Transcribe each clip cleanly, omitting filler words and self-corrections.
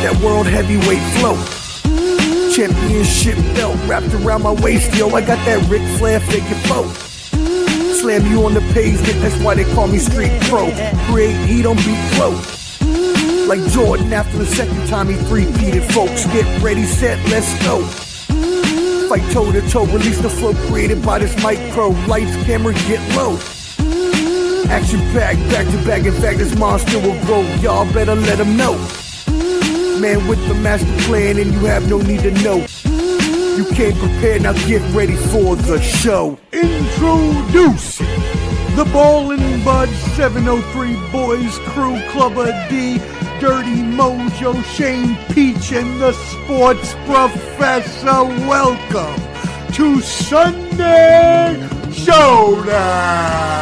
that world heavyweight flow. Championship belt wrapped around my waist, yo. I got that Ric Flair figure foe. Slam you on the pavement, that's why they call me Street Pro. Create heat on beat flow. Like Jordan after the second time he three-peated, folks. Get ready, set, let's go. Fight toe to toe, release the flow created by this micro. Lights, camera, get low. Action packed, back to back. In fact, this monster will grow. Y'all better let him know. Man with the master plan, and you have no need to know. You came prepared, now get ready for the show. Introducing the Ballin' Bud 703 Boys Crew, Clubber D, Dirty Mojo, Shane Peach, and the Sports Professor. Welcome to Sunday Showdown.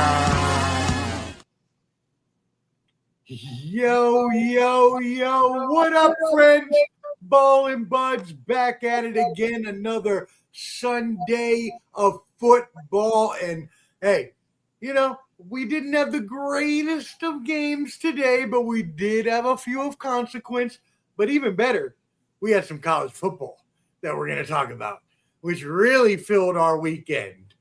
Yo, yo, yo, what up, friends? Ballin' Buds back at it again. Another Sunday of football. And hey, you know, we didn't have the greatest of games today, but we did have a few of consequence. But even better, we had some college football that we're going to talk about, which really filled our weekend.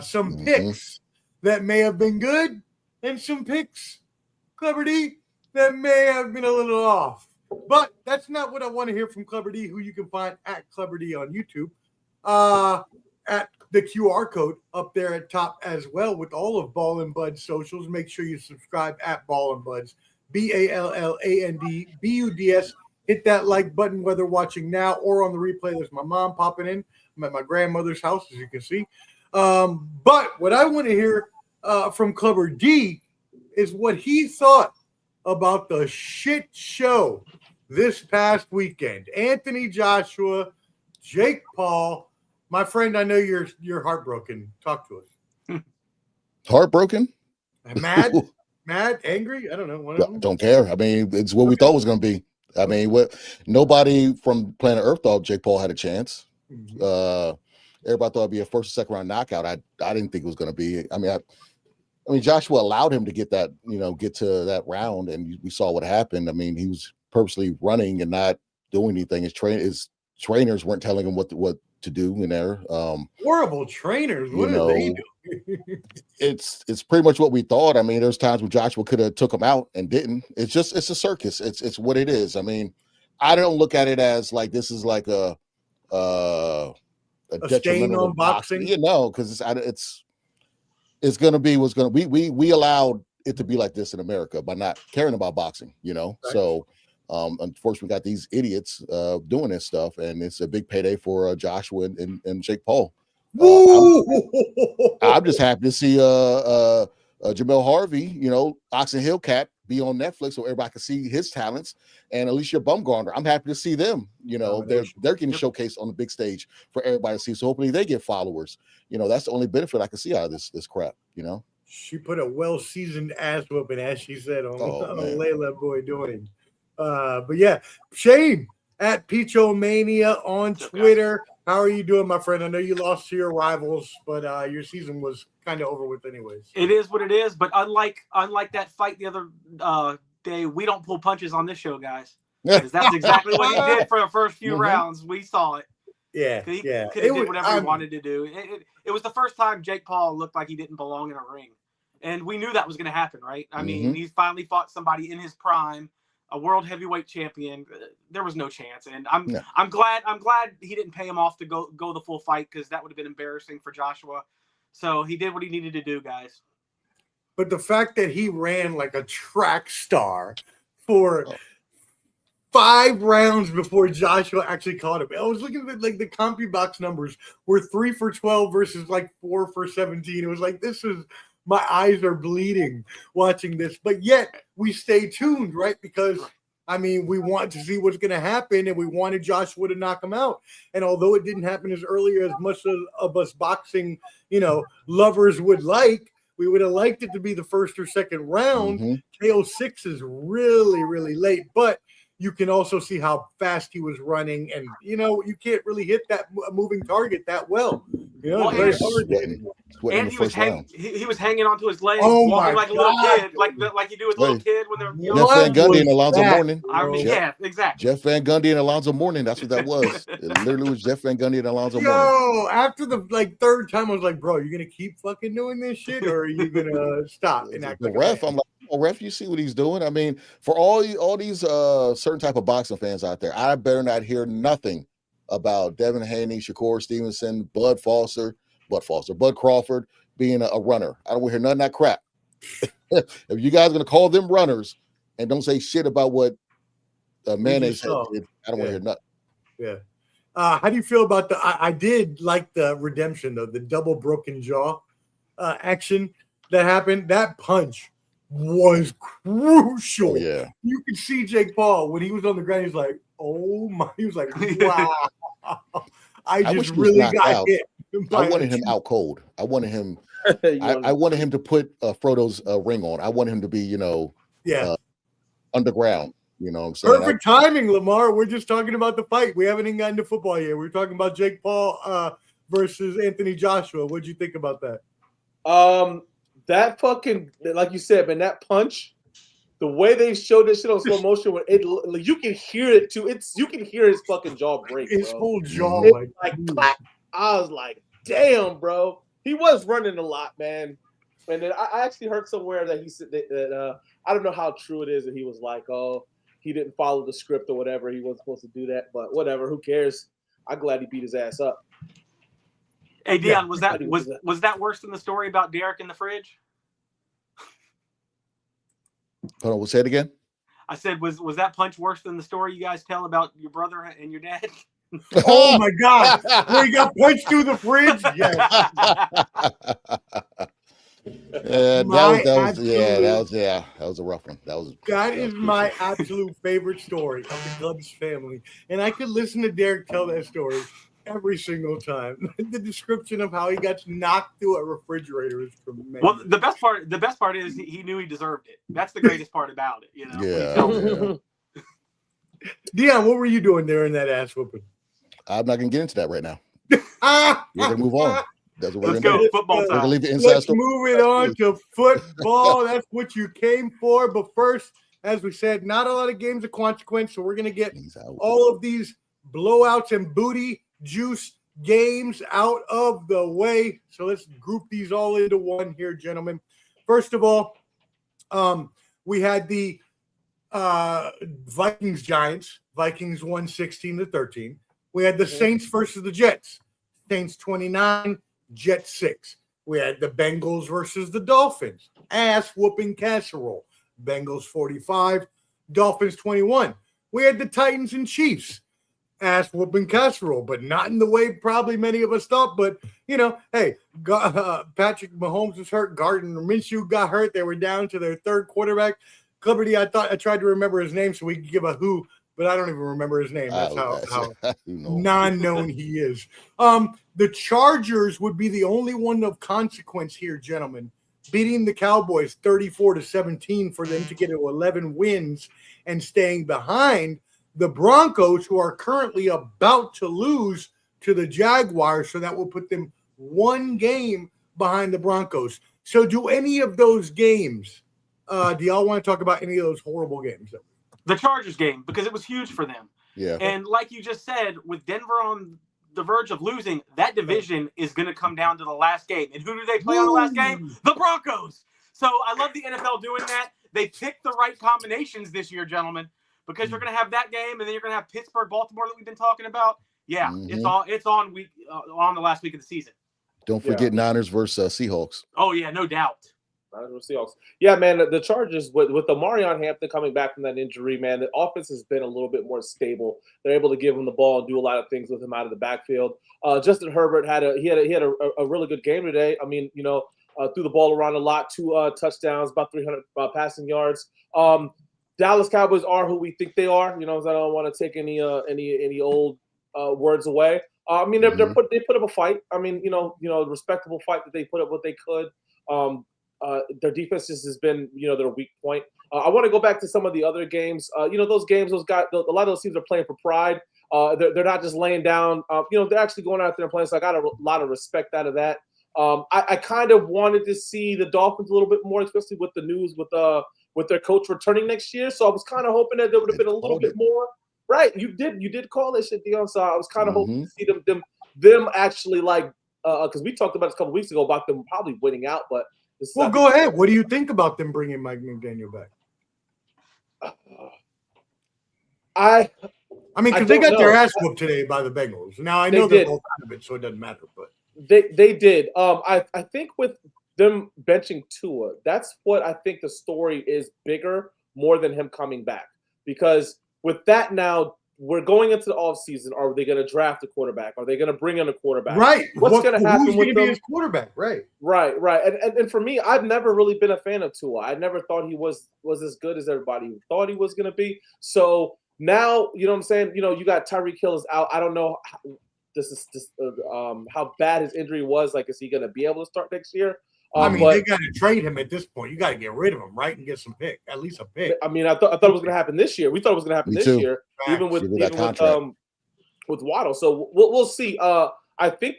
Some picks that may have been good, and some picks, Clever D, that may have been a little off. But that's not what I want to hear from Clever D, who you can find at Clever D on YouTube, at the QR code up there at top as well with all of Ballin' Buds socials. Make sure you subscribe at Ballin' Buds, BALLANDBUDS. Hit that like button whether watching now or on the replay. There's my mom popping in. I'm at my grandmother's house, as you can see. But what I want to hear from Clever D is what he thought about the shit show this past weekend. Anthony Joshua, Jake Paul. My friend, I know you're heartbroken. Talk to us. Heartbroken? Mad? Angry? I don't know. One of them. Don't care. I mean, it's what we thought it was going to be. I mean, nobody from planet Earth thought Jake Paul had a chance. Everybody thought it'd be a first or second round knockout. I didn't think it was going to be. I mean, Joshua allowed him to get that, get to that round, and we saw what happened. I mean, he was purposely running and not doing anything. His trainers weren't telling him what to do in there. Horrible trainers. What are they doing? It's pretty much what we thought. I mean, there's times when Joshua could have took him out and didn't. It's a circus. It's what it is. I mean, I don't look at it as like this is like a stain on boxing. Because it's going to be what's going to we allowed it to be like this in America by not caring about boxing, Right. So unfortunately we got these idiots doing this stuff, and it's a big payday for Joshua and Jake Paul. I'm just happy to see Jamel Harvey, Oxen Hill Cat be on Netflix so everybody can see his talents, and Alicia Bumgarner. I'm happy to see them. They're getting showcased on the big stage for everybody to see. So hopefully they get followers. That's the only benefit I can see out of this crap. She put a well-seasoned ass whooping, as she said, on Layla Boy doing. But yeah, Shane at PeachOMania on Twitter. How are you doing, my friend? I know you lost to your rivals, but your season was kind of over with anyways. It is what it is, but unlike that fight the other day, we don't pull punches on this show, guys. Because that's exactly what he did for the first few rounds. We saw it. Yeah, he could have did whatever he wanted to do. It was the first time Jake Paul looked like he didn't belong in a ring. And we knew that was going to happen, right? I mean, he finally fought somebody in his prime, a world heavyweight champion. There was no chance, and I'm glad he didn't pay him off to go the full fight, because that would have been embarrassing for Joshua. So he did what he needed to do, guys. But the fact that he ran like a track star for 5 rounds before Joshua actually caught him. I was looking at like the CompuBox numbers were 3 for 12 versus like 4 for 17. It was like, my eyes are bleeding watching this, but yet we stay tuned, right? Because I mean, we want to see what's going to happen, and we wanted Joshua to knock him out. And although it didn't happen as early as much of us boxing, lovers would like, we would have liked it to be the first or second round. KO 6 is really, really late, but you can also see how fast he was running, and you can't really hit that moving target that well. Yeah, Well, very and- hard. Sweating in And the first round. he was hanging onto his legs, Oh walking my like a little God. kid, like you do with a little Hey. kid when they're young. Jeff Van Gundy and was Alonzo that, Mourning. I mean, Jeff- yeah, exactly. Jeff Van Gundy and Alonzo Mourning. That's what that was. It literally was Jeff Van Gundy and Alonzo Mourning. Yo, after the third time, I was like, bro, you gonna keep fucking doing this shit, or are you gonna stop and act The like ref, a man? I'm like, oh, ref, you see what he's doing? I mean, for all these certain type of boxing fans out there, I better not hear nothing about Devin Haney, Shakur Stevenson, Bud Crawford being a runner. I don't want to hear none of that crap. If you guys are going to call them runners and don't say shit about what Mayonnaise did, I don't want to hear nothing. Yeah. How do you feel about the? I did like the redemption though, the double broken jaw action that happened. That punch was crucial. Oh, yeah. You could see Jake Paul when he was on the ground. He's like, "Oh my!" He was like, "Wow." I wish just he was really knocked got out. hit. I wanted him out cold. I wanted him. I wanted him to put Frodo's ring on. I wanted him to be, underground. You know what I'm saying? Perfect timing, Lamar. We're just talking about the fight. We haven't even gotten to football yet. We're talking about Jake Paul versus Anthony Joshua. What'd you think about that? That fucking, like you said, man, that punch, the way they showed this shit on slow motion, when you can hear it too. You can hear his fucking jaw break. His bro. whole jaw, It's like clack. I was like, damn, bro. He was running a lot, man. And then I actually heard somewhere that he said that I don't know how true it is that he was like, oh, he didn't follow the script or whatever. He wasn't supposed to do that, but whatever. Who cares? I'm glad he beat his ass up. Hey, Dion, was that worse than the story about Derek in the fridge? Hold on, we'll say it again. I said, was that punch worse than the story you guys tell about your brother and your dad? Oh my God! Where he got punched through the fridge? Yes. That was a rough one. That is my absolute favorite story of the Cubs family, and I could listen to Derek tell that story every single time. The description of how he got knocked through a refrigerator is tremendous. Well, the best part is he knew he deserved it. That's the greatest part about it, Yeah. Dion, what were you doing there in that ass whooping? I'm not gonna get into that right now. We're gonna move on. That's what Let's go. Football time. Leave the inside Let's move it on to football. That's what you came for. But first, as we said, not a lot of games of consequence. So we're going to get all of these blowouts and booty juice games out of the way. So let's group these all into one here, gentlemen. First of all, we had the Vikings-Giants. Vikings won 16-13. We had the Saints versus the Jets. Saints 29. Jets 6. We had the Bengals versus the Dolphins. Ass whooping casserole. Bengals 45, Dolphins 21. We had the Titans and Chiefs. Ass whooping casserole, but not in the way probably many of us thought. But, hey, Patrick Mahomes was hurt. Gardner Minshew got hurt. They were down to their third quarterback. Clubberty, I tried to remember his name so we could give a who, but I don't even remember his name. That's how non-known he is. The Chargers would be the only one of consequence here, gentlemen, beating the Cowboys 34-17 for them to get to 11 wins and staying behind the Broncos, who are currently about to lose to the Jaguars. So that will put them one game behind the Broncos. So do any of those games, do y'all want to talk about any of those horrible games? The Chargers game, because it was huge for them. Yeah. And like you just said, with Denver on the verge of losing, that division is going to come down to the last game. And who do they play on the last game? The Broncos. So I love the NFL doing that. They picked the right combinations this year, gentlemen, because you're going to have that game, and then you're going to have Pittsburgh, Baltimore that we've been talking about. Yeah, it's on the last week of the season. Don't forget Niners versus Seahawks. Oh yeah, no doubt. Seahawks. Yeah, man, the Chargers, with the Marion Hampton coming back from that injury, man, the offense has been a little bit more stable. They're able to give him the ball and do a lot of things with him out of the backfield. Justin Herbert had a really good game today. I mean, threw the ball around a lot, 2 touchdowns, about 300 passing yards. Dallas Cowboys are who we think they are. I don't want to take any old words away. I mean, they put up a fight. I mean, a respectable fight that they put up what they could. Their defense just has been, their weak point. I want to go back to some of the other games. Those games, a lot of those teams are playing for pride. They're not just laying down. They're actually going out there and playing. So I got a lot of respect out of that. I kind of wanted to see the Dolphins a little bit more, especially with the news with their coach returning next year. So I was kind of hoping that there would have been a little bit more. Right, you did call that shit, Dion. So I was kind of hoping to see them actually because we talked about this a couple weeks ago about them probably winning out. But go ahead. What do you think about them bringing Mike McDaniel back? I mean, because they got their ass whooped today by the Bengals. Now I know they're both out of it, so it doesn't matter. But they did. I think with them benching Tua, that's what I think the story is bigger more than him coming back. Because with that now, we're going into the offseason. Are they going to draft a quarterback? Are they going to bring in a quarterback? Right. What's going to happen who's with going to be his quarterback? Right. Right. And for me, I've never really been a fan of Tua. I never thought he was as good as everybody thought he was going to be. So now, you know what I'm saying? You got Tyreek Hill is out. I don't know how bad his injury was. Like, is he going to be able to start next year? They got to trade him at this point. You got to get rid of him, right, and get some pick, at least a pick. I mean, I thought it was going to happen this year. We thought it was going to happen this year, even with Waddle. So we'll see. I think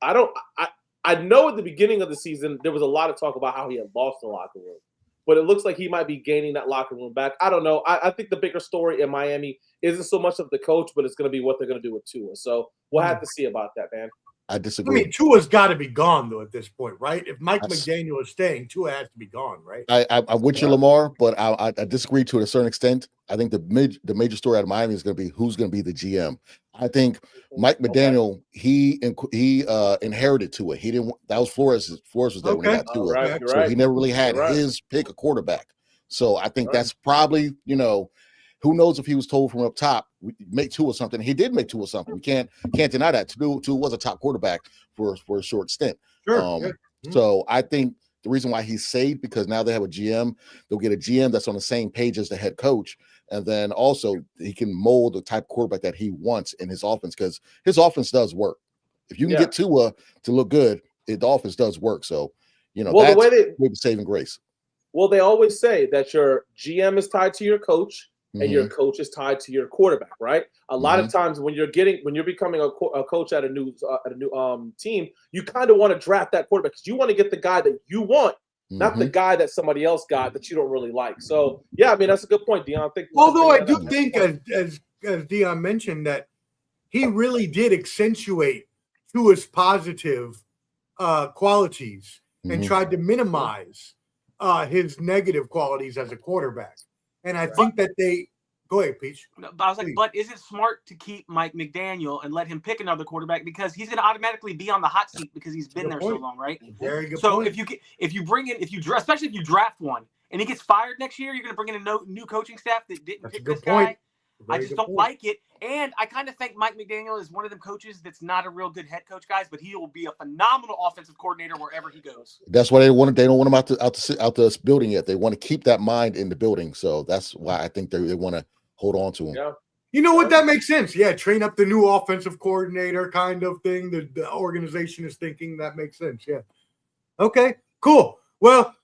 I know at the beginning of the season there was a lot of talk about how he had lost the locker room, but it looks like he might be gaining that locker room back. I don't know. I think the bigger story in Miami isn't so much of the coach, but it's going to be what they're going to do with Tua. So we'll have to see about that, man. I disagree. I mean, Tua's got to be gone, though, at this point, right? If Mike McDaniel is staying, Tua has to be gone, right? I'm with you, Lamar, but I disagree to a certain extent. I think the major story out of Miami is going to be who's going to be the GM. I think Mike McDaniel, he inherited Tua. He didn't. That was Flores. Flores was there when he got Tua. Right, so he never really had his pick of quarterback. So I think that's probably, who knows if he was told from up top, make Tua something. He did make Tua something. We can't deny that. Tua was a top quarterback for a short stint. Sure. So I think the reason why he's saved, because now they have a GM, they'll get a GM that's on the same page as the head coach. And then also he can mold the type of quarterback that he wants in his offense, because his offense does work. If you can get Tua to look good, the offense does work. So, that's the way saving grace. Well, they always say that your GM is tied to your coach, and your coach is tied to your quarterback, right? A lot of times when you're becoming a coach at a new team, you kind of want to draft that quarterback because you want to get the guy that you want, not the guy that somebody else got that you don't really like. So yeah, I mean that's a good point, Dion. Although I do think, as Dion mentioned, that he really did accentuate Tua's positive qualities and tried to minimize his negative qualities as a quarterback. And I think that go ahead, Peach. I was like, but is it smart to keep Mike McDaniel and let him pick another quarterback, because he's going to automatically be on the hot seat because he's been there so long, right? Very good. So if you bring in, especially if you draft one and he gets fired next year, you're going to bring in a new coaching staff that didn't pick this guy. I just don't like it. And I kind of think Mike McDaniel is one of them coaches that's not a real good head coach, guys, but he will be a phenomenal offensive coordinator wherever he goes. That's why they don't want him out the building yet. They want to keep that mind in the building. So that's why I think they want to hold on to him. Yeah. You know what? That makes sense. Yeah, train up the new offensive coordinator kind of thing. The organization is thinking that makes sense. Yeah. Okay, cool. Well,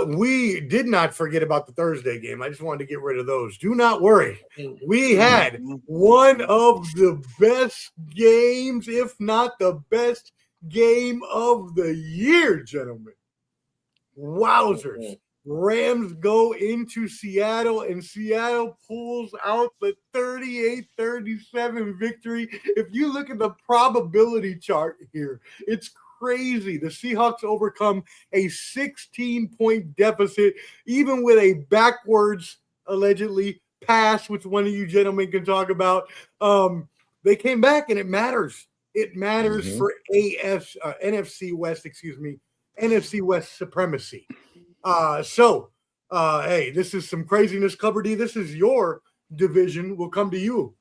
we did not forget about the Thursday game. I just wanted to get rid of those. Do not worry. We had one of the best games, if not the best game of the year, gentlemen. Wowzers. Rams go into Seattle, and Seattle pulls out the 38-37 victory. If you look at the probability chart here, it's crazy. The Seahawks overcome a 16-point deficit, even with a backwards, allegedly, pass, which one of you gentlemen can talk about. They came back, and it matters. It matters for NFC West supremacy. Hey, this is some craziness. Cover D, this is your division. We'll come to you.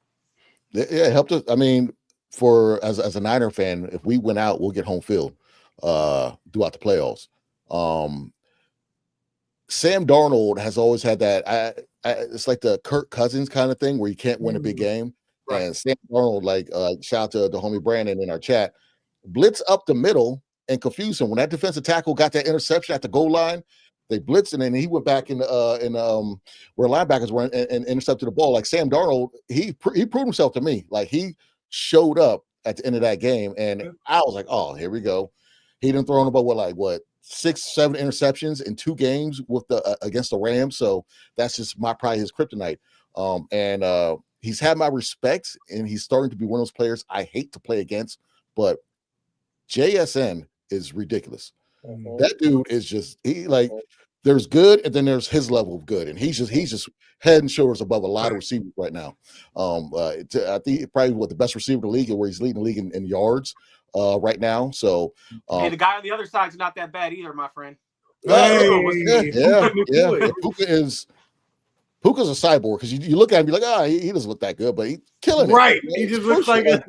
Yeah, it helped us. I mean, as a Niner fan, if we win out, we'll get home field throughout the playoffs. Sam Darnold has always had that. It's like the Kirk Cousins kind of thing where you can't win a big game. Right. And Sam Darnold, shout out to the homie Brandon in our chat, blitz up the middle and confuse him. When that defensive tackle got that interception at the goal line, They blitzed, and then he went back in where linebackers were and intercepted the ball. Like Sam Darnold, he proved himself to me. Like he showed up at the end of that game, and I was like, oh, here we go. He didn't throw about what 6-7 interceptions in 2 games with against the Rams. So that's just probably his kryptonite. And he's had my respect, and he's starting to be one of those players I hate to play against. But JSN is ridiculous. That dude is just there's good, and then there's his level of good, and he's just head and shoulders above a lot of receivers right now. I think probably the best receiver in the league, where he's leading the league in yards right now. So hey, the guy on the other side's not that bad either, my friend. Yeah. Puka's a cyborg, because you look at him, you're like, he doesn't look that good, but he's killing it. Right. He just looks like a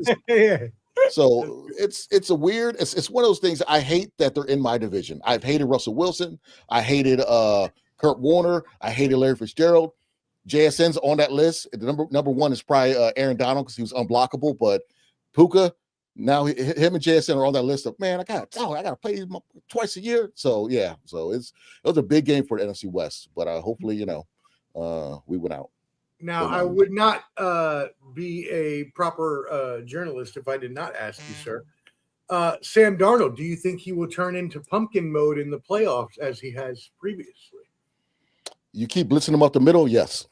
So it's a weird, it's one of those things. I hate that they're in my division. I've hated Russell Wilson. I hated Kurt Warner. I hated Larry Fitzgerald. JSN's on that list. The number one is probably Aaron Donald, because he was unblockable. But Puka, now him and JSN are on that list of, man, I gotta play him twice a year. So yeah, so it was a big game for the NFC West. But hopefully, we went out. Now, I would not be a proper journalist if I did not ask you, sir. Sam Darnold, do you think he will turn into pumpkin mode in the playoffs as he has previously? You keep blitzing him up the middle, yes.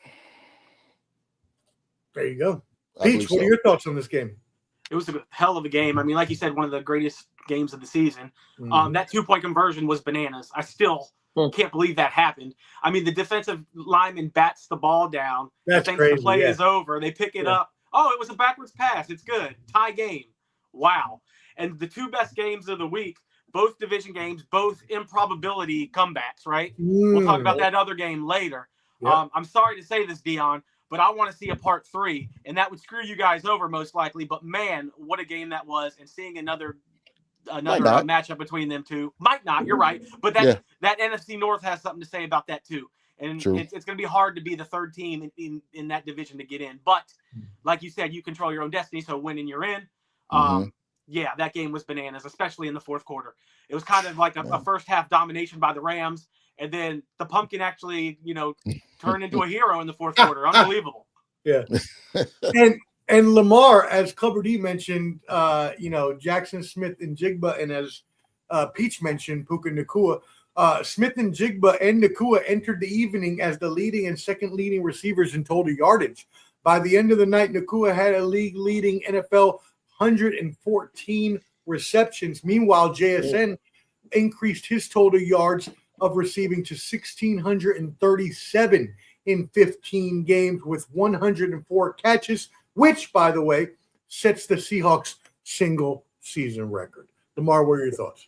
There you go. Peach, what are your thoughts on this game? It was a hell of a game. I mean, like you said, one of the greatest games of the season. That 2-point conversion was bananas. I still can't believe that happened. I mean, the defensive lineman bats the ball down. That's crazy. The play is over. They pick it up. Oh, it was a backwards pass. It's good. Tie game. Wow. And the 2 best games of the week, both division games, both improbability comebacks, right? We'll talk about that other game later. Yep. I'm sorry to say this, Dion, but I want to see a part 3, and that would screw you guys over most likely. But man, what a game that was! And seeing another matchup between them two might not. You're right, but that NFC North has something to say about that too. And it's going to be hard to be the 3rd team in that division to get in. But like you said, you control your own destiny. So winning, you're in. Yeah, that game was bananas, especially in the 4th quarter. It was kind of like a first half domination by the Rams, and then the pumpkin actually, turned into a hero in the 4th quarter. Unbelievable. Yeah. And Lamar, as Clubber D mentioned, Jackson Smith and Jigba, and as Peach mentioned, Puka Nacua. Smith and Jigba and Nacua entered the evening as the leading and second leading receivers in total yardage. By the end of the night, Nacua had a league-leading NFL 114 receptions. Meanwhile, JSN increased his total yards of receiving to 1,637 in 15 games with 104 catches, which, by the way, sets the Seahawks single season record. Lamar, what are your thoughts?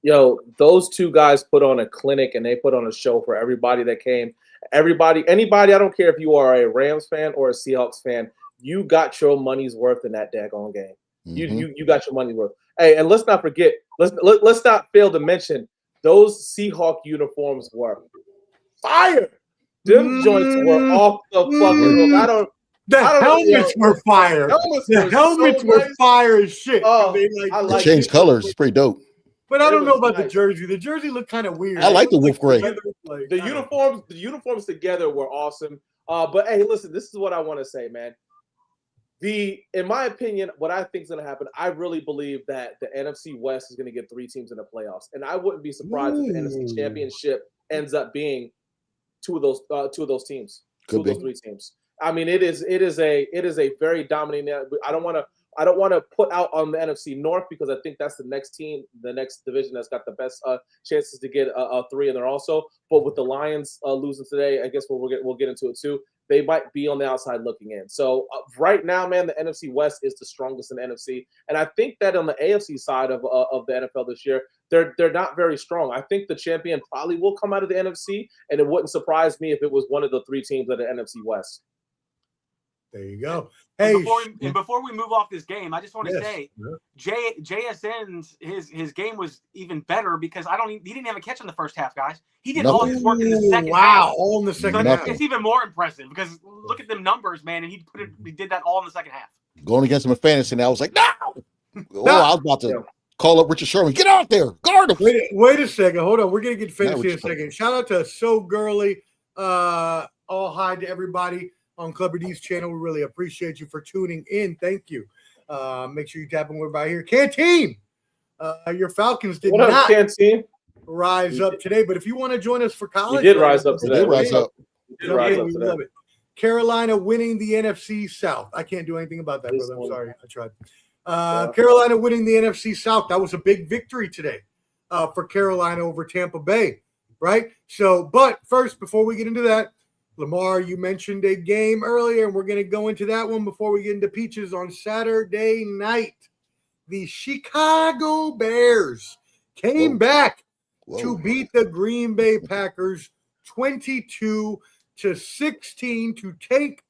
Yo, those 2 guys put on a clinic, and they put on a show for everybody that came. Anybody, I don't care if you are a Rams fan or a Seahawks fan, you got your money's worth in that daggone game. You got your money's worth. Hey, and let's not forget, let's not fail to mention, those Seahawk uniforms were fire. Them joints were off the fucking hook. The helmets were fire. The helmets were fire as shit. They changed colors. It's pretty dope. But I don't know about the jersey. The jersey looked kind of weird. I like the wolf gray. The uniforms together were awesome. But hey, listen, this is what I want to say, man. In my opinion, what I think is going to happen, I really believe that the NFC West is going to get 3 teams in the playoffs, and I wouldn't be surprised if the NFC Championship ends up being two of those teams, two of those 3 teams. I mean, it is a very dominating. I don't want to put out on the NFC North, because I think that's the next division that's got the best chances to get a 3 in there also. But with the Lions losing today, I guess we'll get into it too. They might be on the outside looking in. So right now, man, the NFC West is the strongest in the NFC, and I think that on the AFC side of the NFL this year, they're not very strong. I think the champion probably will come out of the NFC, and it wouldn't surprise me if it was one of the 3 teams of the NFC West. There you go. Hey, before we move off this game, I just want to say, JSN's his game was even better because he didn't have a catch in the first half, guys. He did all his work in the second half. Wow, all in the second half. It's even more impressive because look at them numbers, man, and he did that all in the second half. Going against him in fantasy, and I was like, no. I was about to call up Richard Sherman. Get out there, guard him. Wait a second. Hold on. We're gonna get fantasy in a second. Shout out to So Girly. All hi to everybody on Clubber D's channel. We really appreciate you for tuning in. Thank you. Make sure you tap on everybody here. Canteen. Your Falcons did not rise up today, but if you want to join us for college, you did rise up today. We love it. Carolina winning the NFC South. I can't do anything about that, brother. I'm sorry. I tried. Carolina winning the NFC South. That was a big victory today for Carolina over Tampa Bay, right? So, but first, before we get into that, Lamar, you mentioned a game earlier, and we're going to go into that one before we get into Peaches on Saturday night. The Chicago Bears came back to beat the Green Bay Packers 22-16 to take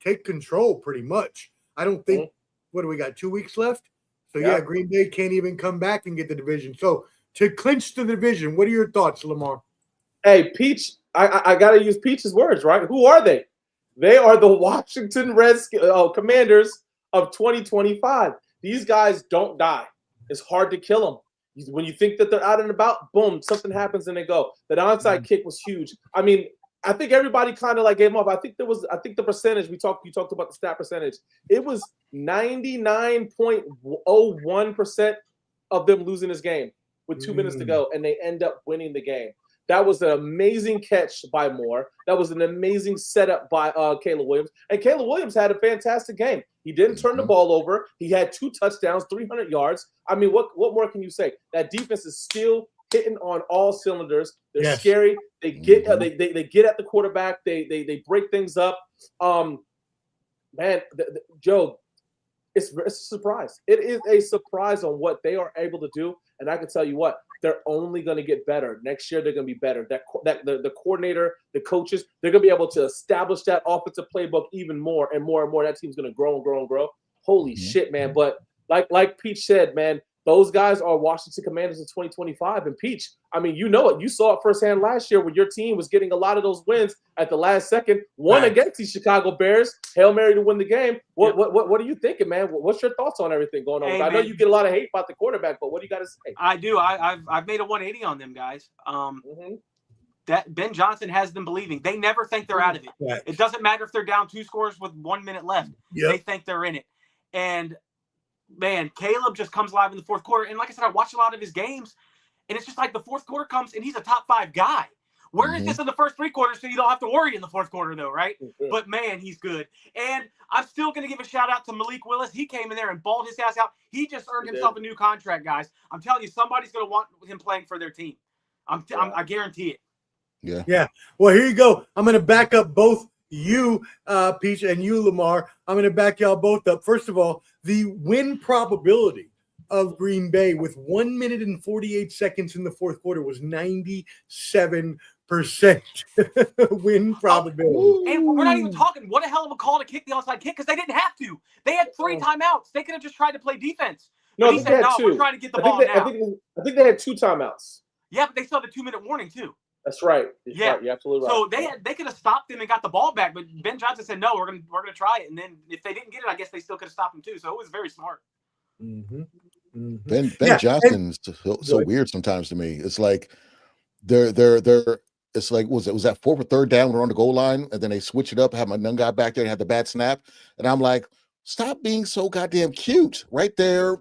take control pretty much. I don't think what do we got 2 weeks left? So Green Bay can't even come back and get the division. So to clinch the division, what are your thoughts, Lamar? Hey, Peach, I gotta use Peach's words, right? Who are they? They are the Washington Commanders of 2025. These guys don't die. It's hard to kill them. When you think that they're out and about, boom, something happens and they go. That onside kick was huge. I mean, I think everybody kind of like gave up. I think the percentage you talked about the stat percentage. It was 99.01% of them losing this game with 2 minutes to go, and they end up winning the game. That was an amazing catch by Moore. That was an amazing setup by Caleb Williams. And Caleb Williams had a fantastic game. He didn't turn the ball over. He had 2 touchdowns, 300 yards. I mean, what more can you say? That defense is still hitting on all cylinders. They're scary. They get they get at the quarterback. They break things up. Joe, it's a surprise. It is a surprise on what they are able to do. And I can tell you what, they're only going to get better. Next year, they're going to be better. The coordinator, the coaches, they're going to be able to establish that offensive playbook even more and more and more. That team's going to grow and grow and grow. Holy shit, man. But like Peach said, man, those guys are Washington Commanders in 2025. And Peach, I mean, you know it. You saw it firsthand last year when your team was getting a lot of those wins at the last second. One against the Chicago Bears. Hail Mary to win the game. What are you thinking, man? What's your thoughts on everything going on? I know you get a lot of hate about the quarterback, but what do you got to say? I do. I've made a 180 on them guys. That Ben Johnson has them believing. They never think they're out of it. Right. It doesn't matter if they're down 2 scores with 1 minute left. Yep. They think they're in it. And man, Caleb just comes alive in the fourth quarter. And like I said, I watch a lot of his games, and it's just like the fourth quarter comes, and he's a top 5 guy. Where is this in the first 3 quarters so you don't have to worry in the fourth quarter, though, right? But, man, he's good. And I'm still going to give a shout-out to Malik Willis. He came in there and balled his ass out. He just earned himself a new contract, guys. I'm telling you, somebody's going to want him playing for their team. I guarantee it. Yeah. Well, here you go. I'm going to back up both you, Peach, and you, Lamar. I'm going to back y'all both up. First of all, the win probability of Green Bay with 1 minute and 48 seconds in the fourth quarter was 97% win probability. And we're not even talking. What a hell of a call to kick the onside kick because they didn't have to. They had 3 timeouts. They could have just tried to play defense. No, he said, we're trying to get the ball now. I think they had 2 timeouts. Yeah, but they still had a 2-minute warning too. That's right. You're absolutely right. So they could have stopped them and got the ball back, but Ben Johnson said, no, we're gonna try it. And then if they didn't get it, I guess they still could have stopped them too. So it was very smart. Ben Johnson's so weird sometimes to me. It's like they're it's like was that 4th or 3rd down? We're on the goal line, and then they switch it up, have my young guy back there and have the bad snap, and I'm like, stop being so goddamn cute right there,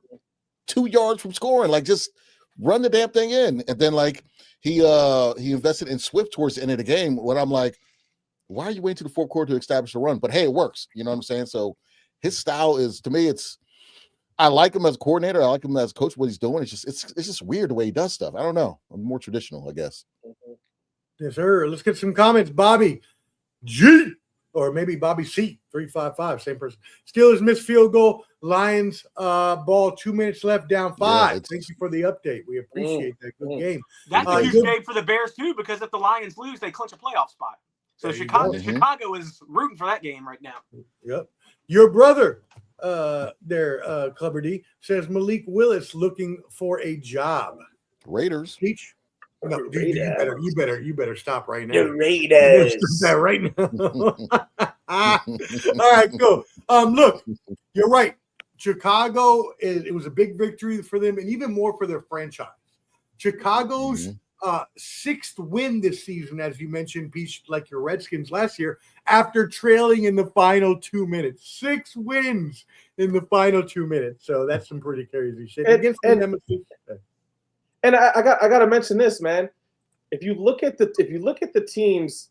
2 yards from scoring. Like just run the damn thing in, and then like. He invested in Swift towards the end of the game when I'm like, why are you waiting to the fourth quarter to establish a run? But hey, it works. You know what I'm saying? So his style is, to me, I like him as a coordinator. I like him as a coach, what he's doing. It's just weird the way he does stuff. I don't know. I'm more traditional, I guess. Yes, sir. Let's get some comments. Bobby G, or maybe Bobby C, 355, same person. Steelers missed field goal. Lions ball, 2 minutes left, down 5. Yeah, Thank you for the update. We appreciate that. Good game. That's a huge game for the Bears too, because if the Lions lose, they clinch a playoff spot. So Chicago is rooting for that game right now. Yep. Your brother, Clubber D, says Malik Willis looking for a job. Raiders. Peach? No, dude, you better stop right now. The Raiders. That right now. All right, cool. Look, you're right. Chicago, it was a big victory for them, and even more for their franchise. Chicago's sixth win this season, as you mentioned, Peach, like your Redskins last year, after trailing in the final 2 minutes. 6 wins in the final 2 minutes. So that's some pretty crazy shit. And I got to mention this, man. If you look at the teams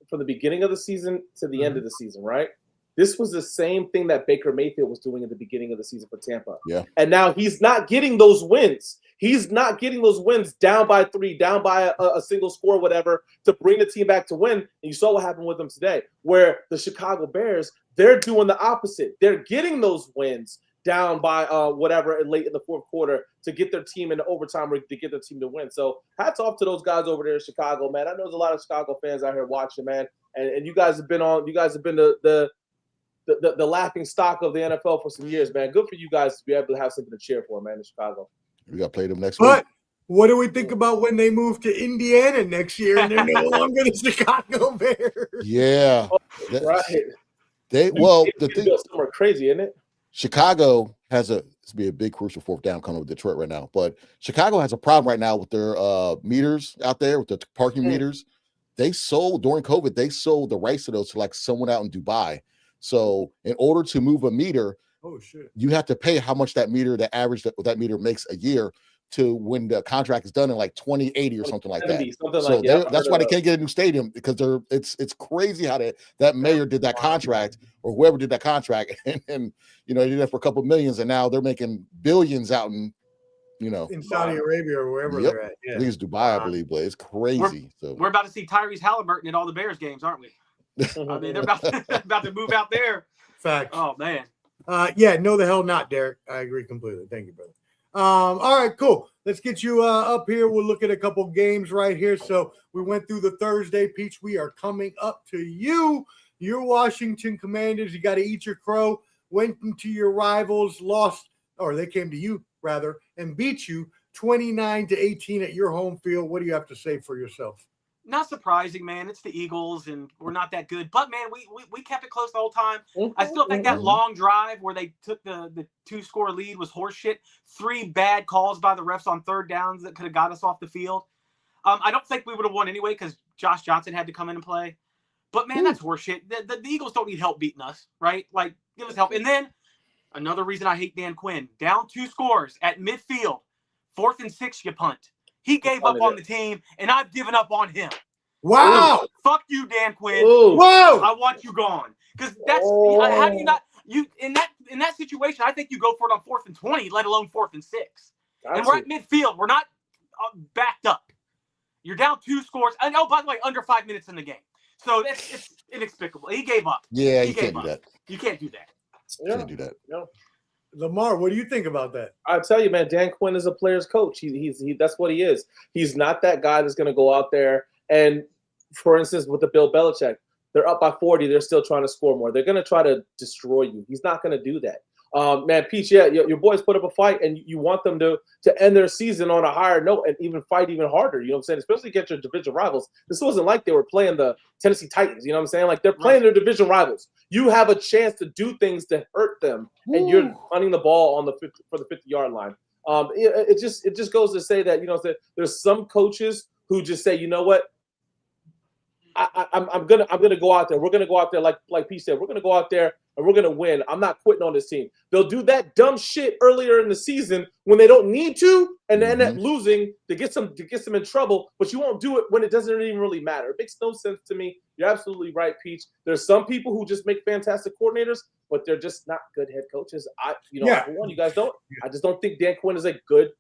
from the beginning of the season to the end of the season, right? This was the same thing that Baker Mayfield was doing at the beginning of the season for Tampa. Yeah. And now he's not getting those wins. He's not getting those wins down by 3, down by a single score, whatever, to bring the team back to win. And you saw what happened with them today, where the Chicago Bears, they're doing the opposite. They're getting those wins down by whatever late in the fourth quarter to get their team into overtime or to get their team to win. So hats off to those guys over there in Chicago, man. I know there's a lot of Chicago fans out here watching, man. And you guys have been the laughing stock of the NFL for some years, man. Good for you guys to be able to have something to cheer for, man, in Chicago. We got to play them next week. But what do we think about when they move to Indiana next year and they're no longer the Chicago Bears? Yeah. Right. The thing somewhere crazy, isn't it? Chicago has it's be a big crucial fourth down coming with Detroit right now. But Chicago has a problem right now with their meters out there, with the parking meters. They sold during COVID, they sold the rights to those to like someone out in Dubai. So in order to move a meter, you have to pay how much that average that meter makes a year to when the contract is done in like 2080 or something like that. That's why they can't get a new stadium, because it's crazy how that mayor did that contract, or whoever did that contract, and they did that for a couple of millions, and now they're making billions out in Saudi Arabia or wherever they're at. Yeah. I think it's Dubai, I believe, but it's crazy. We're about to see Tyrese Halliburton at all the Bears games, aren't we? I mean, they're about to move out there. Fact. Oh man. No, the hell not, Derek. I agree completely. Thank you, brother. All right, cool. Let's get you up here. We'll look at a couple games right here. So we went through the Thursday, Peach. We are coming up to you. Your Washington Commanders. You got to eat your crow. Went into your rivals, lost, or they came to you rather, and beat you 29-18 at your home field. What do you have to say for yourself? Not surprising, man. It's the Eagles, and we're not that good. But, man, we kept it close the whole time. I still think that long drive where they took the 2-score lead was horseshit. 3 bad calls by the refs on third downs that could have got us off the field. I don't think we would have won anyway because Josh Johnson had to come in and play. But, man, that's horseshit. The Eagles don't need help beating us, right? Like, give us help. And then another reason I hate Dan Quinn. Down 2 scores at midfield. 4th and 6, you punt. He gave up on the team, and I've given up on him. Wow. Ooh, fuck you, Dan Quinn. Whoa. I want you gone. Because that's how do you not in that situation, I think you go for it on 4th and 20, let alone 4th and 6. And we're at midfield. We're not backed up. You're down 2 scores. And by the way, under 5 minutes in the game. So it's inexplicable. He gave up. Yeah, you can't do that. You can't do that. You can't do that. No. Lamar, what do you think about that? I tell you, man, Dan Quinn is a player's coach. He's that's what he is. He's not that guy that's going to go out there and, for instance, with the Bill Belichick, they're up by 40. They're still trying to score more. They're going to try to destroy you. He's not going to do that. Man, Peach, your boys put up a fight, and you want them to end their season on a higher note and even fight even harder. You know what I'm saying? Especially against your division rivals. This wasn't like they were playing the Tennessee Titans. You know what I'm saying? Like, they're playing their division rivals. You have a chance to do things to hurt them, and you're punting the ball for the 50-yard line. It just goes to say that, there's some coaches who just say, you know what? I'm gonna go out there. We're gonna go out there like Pete said. We're gonna go out there and we're gonna win. I'm not quitting on this team. They'll do that dumb shit earlier in the season when they don't need to, and end up losing to get them in trouble. But you won't do it when it doesn't even really matter. It makes no sense to me. You're absolutely right, Peach. There's some people who just make fantastic coordinators, but they're just not good head coaches. For one, you guys don't. I just don't think Dan Quinn is a good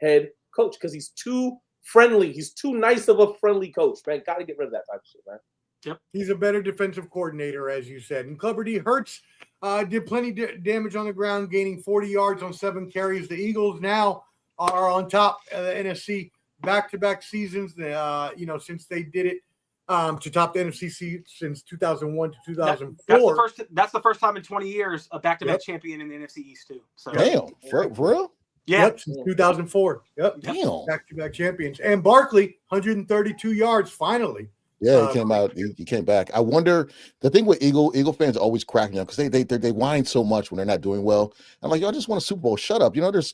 head coach because he's too friendly. He's too nice of a friendly coach, man. Got to get rid of that type of shit, man. Yep. He's a better defensive coordinator, as you said. And Clever D Hurts did plenty damage on the ground, gaining 40 yards on 7 carries. The Eagles now are on top of the NFC back-to-back seasons, since they did it to top the NFC since 2001 to 2004. That's the first time in 20 years a back-to-back champion in the NFC East, too. So. Damn. For real? Yeah. Yep, since 2004. Yep. Damn. Back-to-back champions. And Barkley, 132 yards finally Yeah, he came out. He came back. I wonder. The thing with Eagle fans always crack me up because they whine so much when they're not doing well. I'm like, y'all just want a Super Bowl. Shut up. You know, there's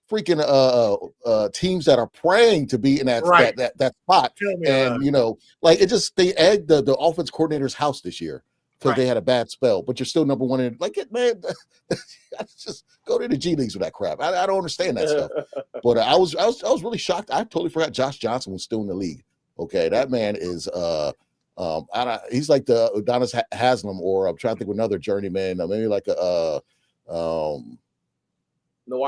freaking teams that are praying to be in that spot, and you know, like it just they egged the offense coordinator's house this year because they had a bad spell. But you're still number one in. Like it, man. Just go to the G Leagues with that crap. I don't understand that stuff. But I was really shocked. I totally forgot Josh Johnson was still in the league. Okay, that man is he's like the Udonis Haslam, or I'm trying to think of another journeyman, maybe like a Charles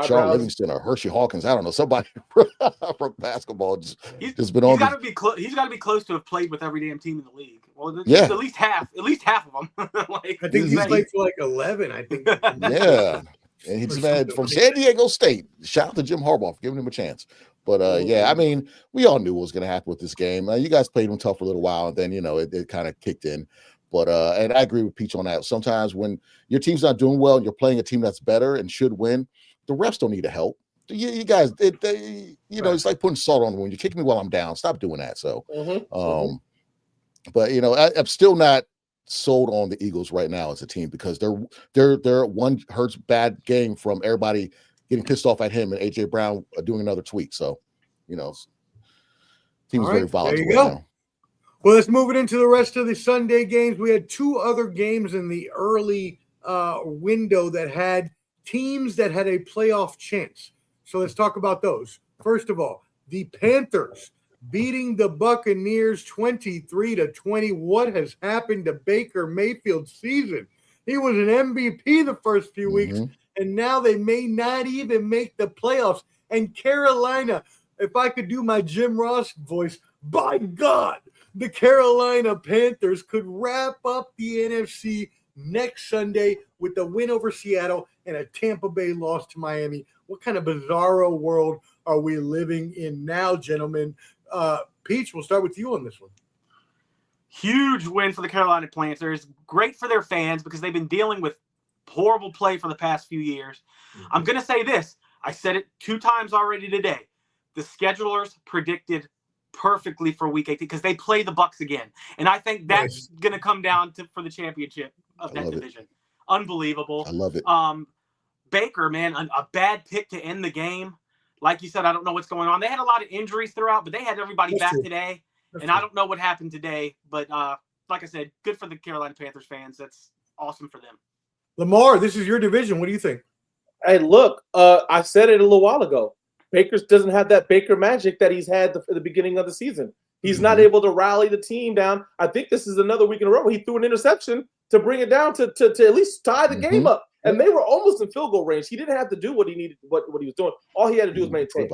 Livingston or Hershey Hawkins. I don't know, somebody from basketball just been on. He's got to be close to have played with every damn team in the league. Well, at least half of them. Like, I think he's played for like 11. I think. Yeah, and he's from San Diego State. Shout out to Jim Harbaugh for giving him a chance. But yeah, I mean, we all knew what was going to happen with this game. You guys played them tough for a little while, and then you know it kind of kicked in. But and I agree with Peach on that. Sometimes when your team's not doing well and you're playing a team that's better and should win, the refs don't need to help. You guys, know, it's like putting salt on the wound. You kick me while I'm down. Stop doing that. So, but you know, I'm still not sold on the Eagles right now as a team because they're one Hurts bad game from everybody getting pissed off at him and AJ Brown doing another tweet. So, you know, team's very volatile right now. Well, let's move it into the rest of the Sunday games. We had two other games in the early window that had teams that had a playoff chance. So let's talk about those. First of all, the Panthers beating the Buccaneers 23-20. What has happened to Baker Mayfield's season? He was an MVP the first few weeks, and now they may not even make the playoffs. And Carolina, if I could do my Jim Ross voice, by God, the Carolina Panthers could wrap up the NFC next Sunday with the win over Seattle and a Tampa Bay loss to Miami. What kind of bizarro world are we living in now, gentlemen? Peach, we'll start with you on this one. Huge win for the Carolina Panthers. Great for their fans because they've been dealing with horrible play for the past few years. I'm going to say this. I said it 2 times already today. The schedulers predicted perfectly for Week 18 because they play the Bucs again. And I think that's going to come down for the championship of that division. Unbelievable. I love it. Baker, man, a bad pick to end the game. Like you said, I don't know what's going on. They had a lot of injuries throughout, but they had everybody back today. I don't know what happened today. But like I said, good for the Carolina Panthers fans. That's awesome for them. Lamar, this is your division. What do you think? Hey, look, I said it a little while ago. Baker doesn't have that Baker magic that he's had at the beginning of the season. He's not able to rally the team down. I think this is another week in a row where he threw an interception to bring it down to at least tie the game up. And they were almost in field goal range. He didn't have to do what he needed, what he was doing. All he had to do was maintain.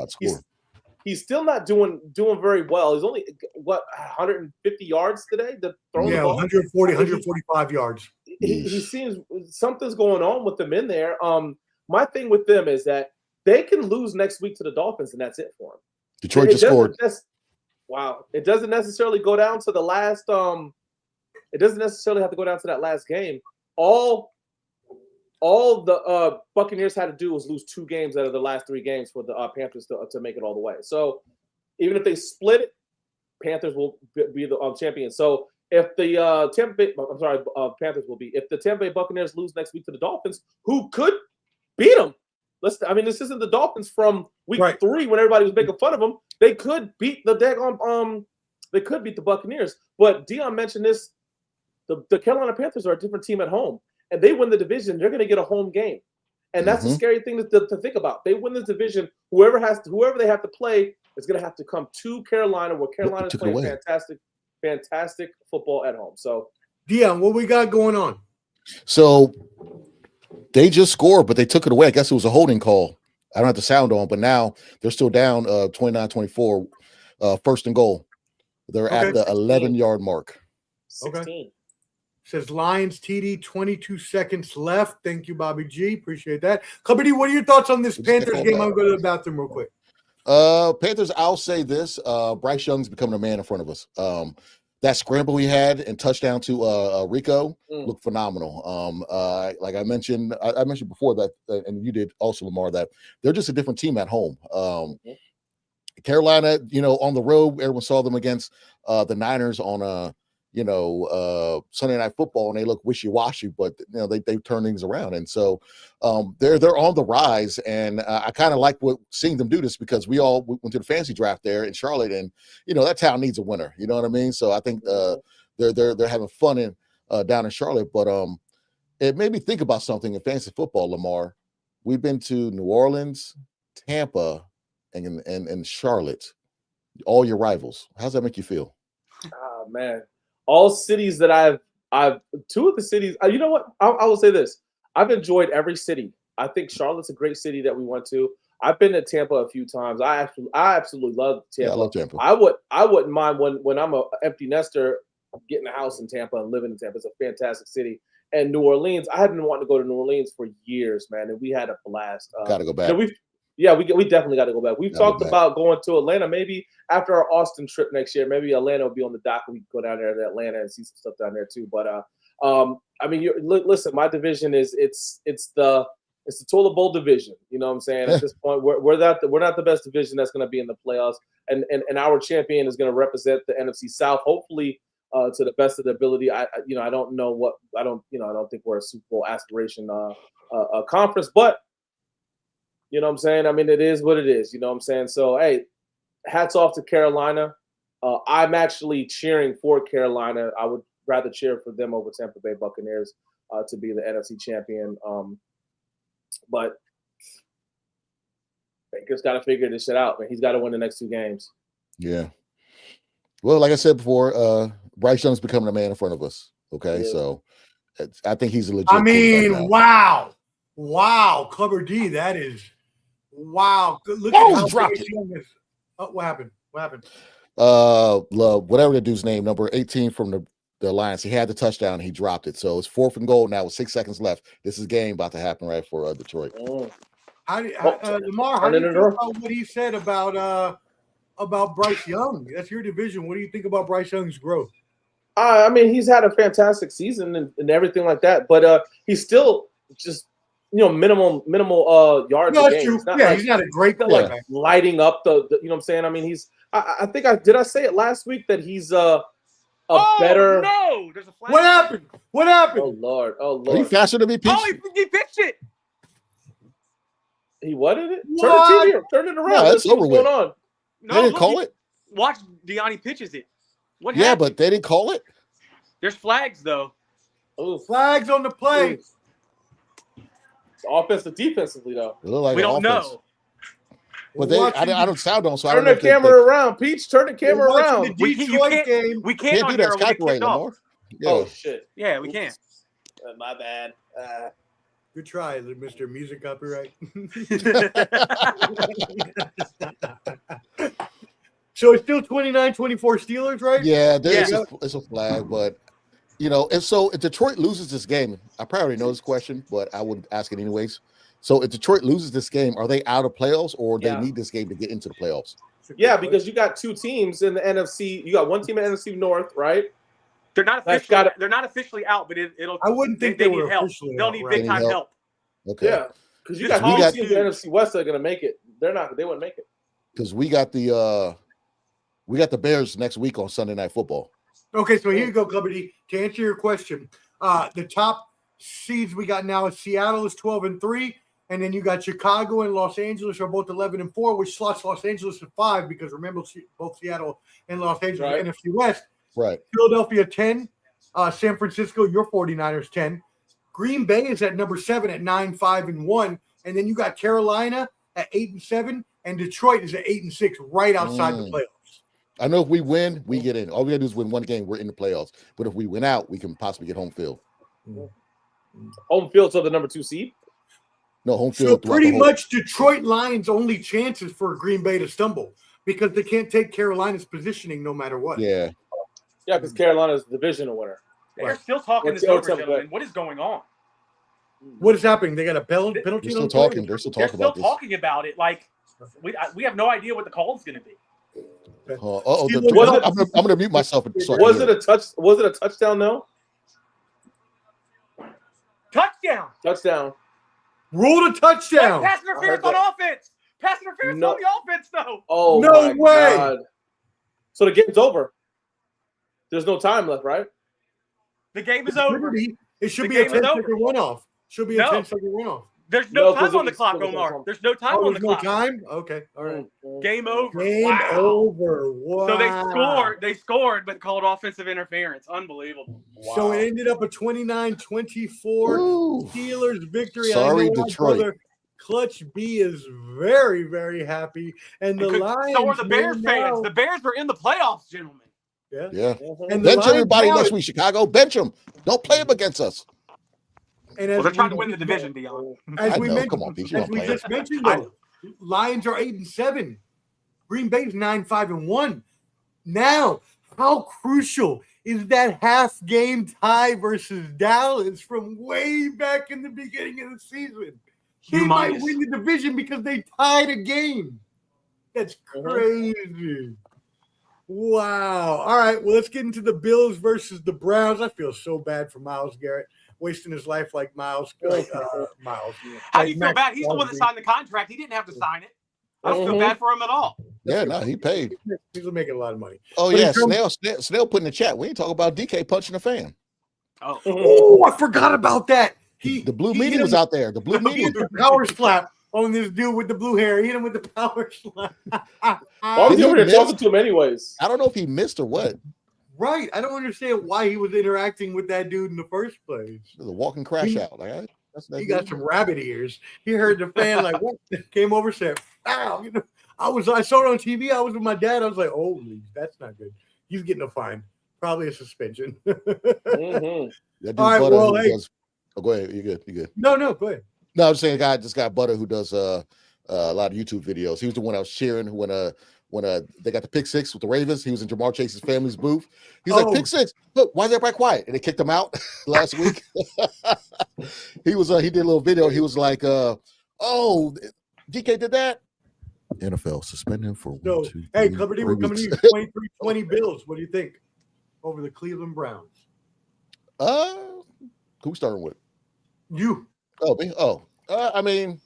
He's still not doing very well. He's only 150 yards today. The ball. 140, 145 yards. He seems something's going on with them in there. My thing with them is that they can lose next week to the Dolphins, and that's it for them. Detroit just scored. Wow. It doesn't necessarily go down to the last. It doesn't necessarily have to go down to that last game. All the Buccaneers had to do was lose 2 games out of the last 3 games for the Panthers to make it all the way. So even if they split it, Panthers will be the champions. So if the Panthers will be. If the Tampa Bay Buccaneers lose next week to the Dolphins, who could beat them? This isn't the Dolphins from week 3 when everybody was making fun of them. They could beat the they could beat the Buccaneers. But Dion mentioned this. The Carolina Panthers are a different team at home. And they win the division, they're going to get a home game. And that's a scary thing to think about. They win the division, whoever they have to play is going to have to come to Carolina, where Carolina's playing fantastic football at home. So, Dion, what we got going on? So they just scored, but they took it away. I guess it was a holding call. I don't have the sound on, but now they're still down 29-24, first and goal. They're at the 11-yard mark. 16. Says Lions TD, 22 seconds left. Thank you, Bobby G. Appreciate that. Kabaddi, what are your thoughts on this Panthers game? I'm going to the bathroom real quick. Panthers, I'll say this. Bryce Young's becoming a man in front of us. That scramble he had and touchdown to Rico looked phenomenal. Like I mentioned before that, and you did also, Lamar, that they're just a different team at home. Carolina, on the road, everyone saw them against the Niners on Sunday Night Football, and they look wishy-washy, but they turn things around, and so they're on the rise, and I kind of like seeing them do this because we all went to the fantasy draft there in Charlotte, and that town needs a winner. You know what I mean? So I think they're having fun down in Charlotte, but it made me think about something in fantasy football. Lamar, we've been to New Orleans, Tampa, and Charlotte, all your rivals. How's that make you feel? Oh man. All cities that I've two of the cities. You know what? I will say this. I've enjoyed every city. I think Charlotte's a great city that we went to. I've been to Tampa a few times. I absolutely love Tampa. Yeah, I love Tampa. I wouldn't mind when I'm an empty nester getting a house in Tampa and living in Tampa. It's a fantastic city. And New Orleans, I have been wanting to go to New Orleans for years, man, and we had a blast. Got to go back. We definitely got to go back. We've talked about going to Atlanta maybe after our Austin trip next year. Maybe Atlanta will be on the dock. We can go down there to Atlanta and see some stuff down there too. But I mean, listen, my division is it's the toilet bowl division. You know what I'm saying? At this point, we're not the best division that's going to be in the playoffs, and our champion is going to represent the NFC South. Hopefully, to the best of the ability. I don't think we're a Super Bowl aspiration conference, but. You know what I'm saying? I mean, it is what it is. You know what I'm saying? So, hey, hats off to Carolina. I'm actually cheering for Carolina. I would rather cheer for them over Tampa Bay Buccaneers to be the NFC champion. But Baker's got to figure this shit out, man. He's got to win the next two games. Yeah. Well, like I said before, Bryce Young's becoming a man in front of us. Okay, yeah. So I think he's a legit. I mean, wow, Clubber D, that is. Wow! Look at how dropped it. Oh, what happened? Whatever the dude's name, number 18 from the Alliance. He had the touchdown. And he dropped it. So it's 4th and goal now with 6 seconds left. This is game about to happen right for Detroit. Lamar, how do you feel about what he said about Bryce Young? That's your division. What do you think about Bryce Young's growth? I mean, he's had a fantastic season and everything like that, but he's still just. Minimal yards. No, that's true. He's not a great player. Like lighting up the. You know what I'm saying? I mean, he's. I think did I say it last week that he's better. No, there's a flag. What happened? Oh Lord! Are you faster than me, Peach? Oh, he pitched it. He what did it? Turn the TV. Turn it around. No, that's over with. What's going on? No, they didn't call it. Watch Deani pitches it. What? Yeah, but they didn't call it. There's flags though. Oh, flags on the play. Offensive, defensively, though. Like we don't know. But I don't sound on, so turn the camera around, Peach. Turn the camera around. We can't do that. It's copyright no yeah. Oh shit. Yeah, we can't. My bad. Good try, Mr. Music Copyright. So it's still 29-24 Steelers, right? Yeah, it's a flag, but. And so if Detroit loses this game, I probably already know this question, but I would ask it anyways. So if Detroit loses this game, are they out of playoffs or they need this game to get into the playoffs? Yeah, because you got two teams in the NFC. You got one team in the NFC North, right? They're not officially out, but it'll. I wouldn't think they need help. They'll need big time help. Okay. Yeah, because you got two teams in the NFC West that are going to make it. They wouldn't make it. Because we got the Bears next week on Sunday Night Football. Okay, so here you go, Clubber D. To answer your question, the top seeds we got now is Seattle is 12-3, and then you got Chicago and Los Angeles are both 11-4, which slots Los Angeles at 5 because remember both Seattle and Los Angeles are NFC West. Right. Philadelphia 10, San Francisco, your 49ers 10. Green Bay is at number 7 at 9-5-1, and then you got Carolina at 8-7, and Detroit is at 8-6, right outside the playoffs. I know if we win, we get in. All we gotta do is win one game. We're in the playoffs. But if we win out, we can possibly get home field. Home field to the number 2 seed? No, home field. So pretty much Detroit Lions' only chances for Green Bay to stumble because they can't take Carolina's positioning no matter what. Yeah. Yeah, because Carolina's the divisional winner. They're still talking this over, gentlemen. What is going on? What is happening? They got a penalty. They're still talking. They're still talking about it. Like we have no idea what the call is going to be. I'm going to mute myself. Was it a touchdown? No. Touchdown. Touchdown. Ruled a touchdown. Pass interference on offense. Pass interference No. on the offense, though. Oh, No my way. God. So the game's over. There's no time left, right? The game is It shouldn't over. be. It should The be a game is 10-second over. runoff. Should be a No. 10-second runoff. There's No, no 'cause time it on the was- clock, it was Omar. on. There's no time Oh, on the there's no clock. time? Okay. All right. Game over. Game Wow. over. Wow. So they scored, but called offensive interference. Unbelievable. Wow. So it ended up a 29-24 Ooh. Steelers victory. Sorry, I know Detroit. my brother Clutch B is very, very happy. And the Lions. So are the Bears man, fans. now- The Bears were in the playoffs, gentlemen. Yeah. Yeah. And the Bench Lions everybody now- next week, Chicago. Bench them. Don't play them against us. And Well, as they're trying to we- win the division, Dion. As I we know. mentioned, Come on, Pete. You as don't we play just it. mentioned, I though, Lions are 8-7. Green Bay's 9-5-1. Now, how crucial is that half game tie versus Dallas from way back in the beginning of the season? They might Humongous. win the division because they tied a game. That's crazy. Wow. All right. Well, let's get into the Bills versus the Browns. I feel so bad for Myles Garrett wasting his life like Miles. Miles. How do you feel Max bad? He's the one that Crosby. signed the contract. He didn't have to sign it. I don't feel bad for him at all. Yeah, no, he paid. He's making a lot of money. Oh, But yeah. in terms- Snail put in the chat. We ain't talking about DK punching a fan. Oh, Oh, I forgot about that. The blue he meanie hit was him- out there. The blue He meanie. hit the power slap on this dude with the blue hair. He hit him with the power slap. Why was Did he he over there miss? talking to him anyways? I don't know if he missed or what. Right. I don't understand why he was interacting with that dude in the first place. It was a walking crash He- out. Like, He got some rabbit ears. He heard the fan like what came over, said, "Ow!" You know, I saw it on TV. I was with my dad. I was like, "Holy, that's not good." He's getting a fine, probably a suspension. Mm-hmm. That dude All right, Butter well, who hey. does. Oh, go ahead. You good? You good? No, go ahead. No, I'm just saying, this guy Butter who does a lot of YouTube videos. He was the one I was cheering when they got the pick six with the Ravens. He was in Jamar Chase's family's booth. He's like, pick six. Look, why is everybody quiet? And they kicked him out last week. He did a little video. He was like, oh, DK did that. NFL suspend him for So, 1, 2, hey, 3, Clubber D, 3 we're coming weeks. to you 23-20 Bills. What do you think over the Cleveland Browns? Who's starting with? You. Oh, me? Oh, I mean,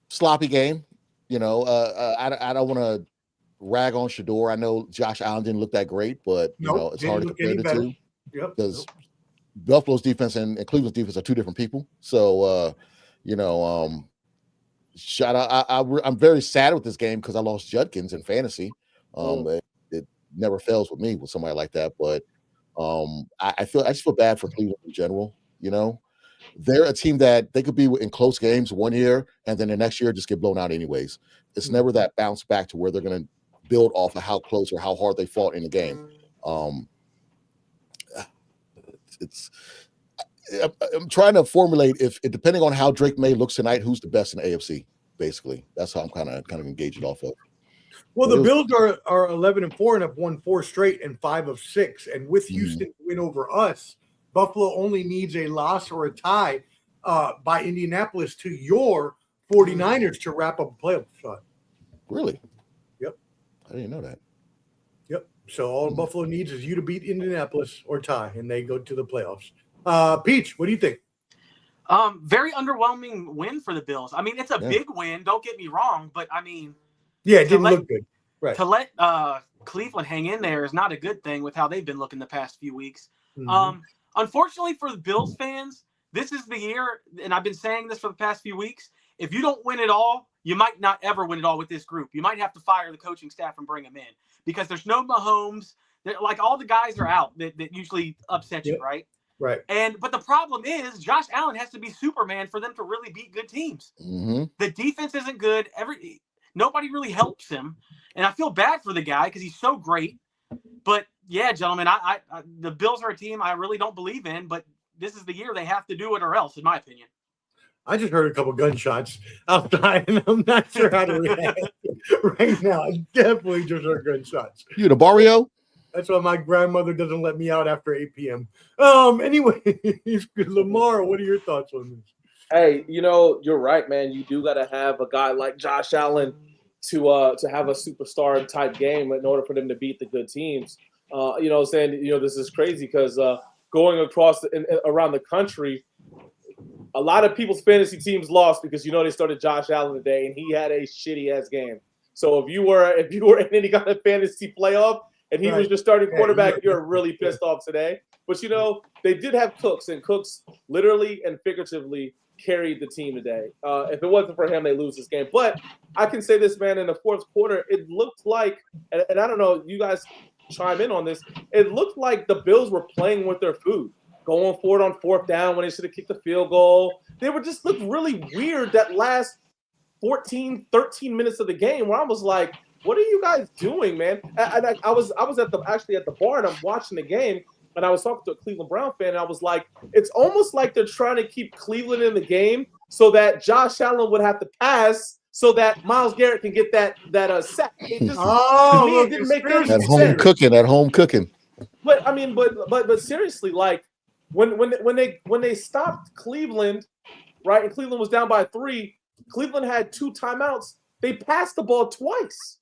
sloppy game. You know, I don't want to rag on Shador. I know Josh Allen didn't look that great, but you know it's hard to compare the two because Buffalo's defense and Cleveland's defense are two different people. So, you know, shout out. I'm very sad with this game because I lost Judkins in fantasy. It never fails with me with somebody like that, but I just feel bad for Cleveland in general. You know, they're a team that they could be in close games one year and then the next year just get blown out anyways. It's never that bounce back to where they're going to build off of how close or how hard they fought in the game. I'm trying to formulate if depending on how Drake May looks tonight, who's the best in the AFC. Basically, that's how I'm kind of engage it off of. Well, the Bills are 11-4 and have won 4 straight and 5 of 6. And with Houston to win over us, Buffalo only needs a loss or a tie by Indianapolis to your 49ers to wrap up a playoff shot. Really? Yep. I didn't know that. Yep. So all Buffalo needs is you to beat Indianapolis or tie, and they go to the playoffs. Peach, what do you think? Very underwhelming win for the Bills. I mean, it's a big win. Don't get me wrong, but I mean, yeah, it didn't look good. Right. To let Cleveland hang in there is not a good thing with how they've been looking the past few weeks. Unfortunately for the Bills fans, this is the year, and I've been saying this for the past few weeks. If you don't win it all, you might not ever win it all with this group. You might have to fire the coaching staff and bring them in because there's no Mahomes. Like all the guys are out that usually upset you, right? Right. But the problem is Josh Allen has to be Superman for them to really beat good teams. The defense isn't good. Nobody really helps him. And I feel bad for the guy because he's so great. But yeah, gentlemen, I the Bills are a team I really don't believe in, but this is the year they have to do it or else, in my opinion. I just heard a couple gunshots outside, and I'm not sure how to react right now. I definitely just heard gunshots. You in a barrio? That's why my grandmother doesn't let me out after 8 p.m. Anyway, Lamar, what are your thoughts on this? Hey, you know, you're right, man. You do got to have a guy like Josh Allen to have a superstar type game in order for them to beat the good teams. You know, saying, you know, this is crazy because going across around the country, a lot of people's fantasy teams lost because they started Josh Allen today, and he had a shitty ass game. So if you were in any kind of fantasy playoff and he was your starting quarterback, you're really pissed off today. But they did have Cooks, and Cooks literally and figuratively carried the team today. If it wasn't for him, they lose this game. But I can say this, man, in the fourth quarter, it looked like, and I don't know, you guys chime in on this, it looked like the Bills were playing with their food, going for it on fourth down when they should have kicked the field goal. They were just looked really weird that last 14, 13 minutes of the game where I was like, what are you guys doing, man? And I was at the bar and I'm watching the game, and I was talking to a Cleveland Brown fan, and I was like, it's almost like they're trying to keep Cleveland in the game so that Josh Allen would have to pass so that Myles Garrett can get that sack. It just, to me, it didn't make any sense. At home cooking. But I mean, but seriously, like when they stopped Cleveland, right, and Cleveland was down by 3, Cleveland had 2 timeouts. They passed the ball twice.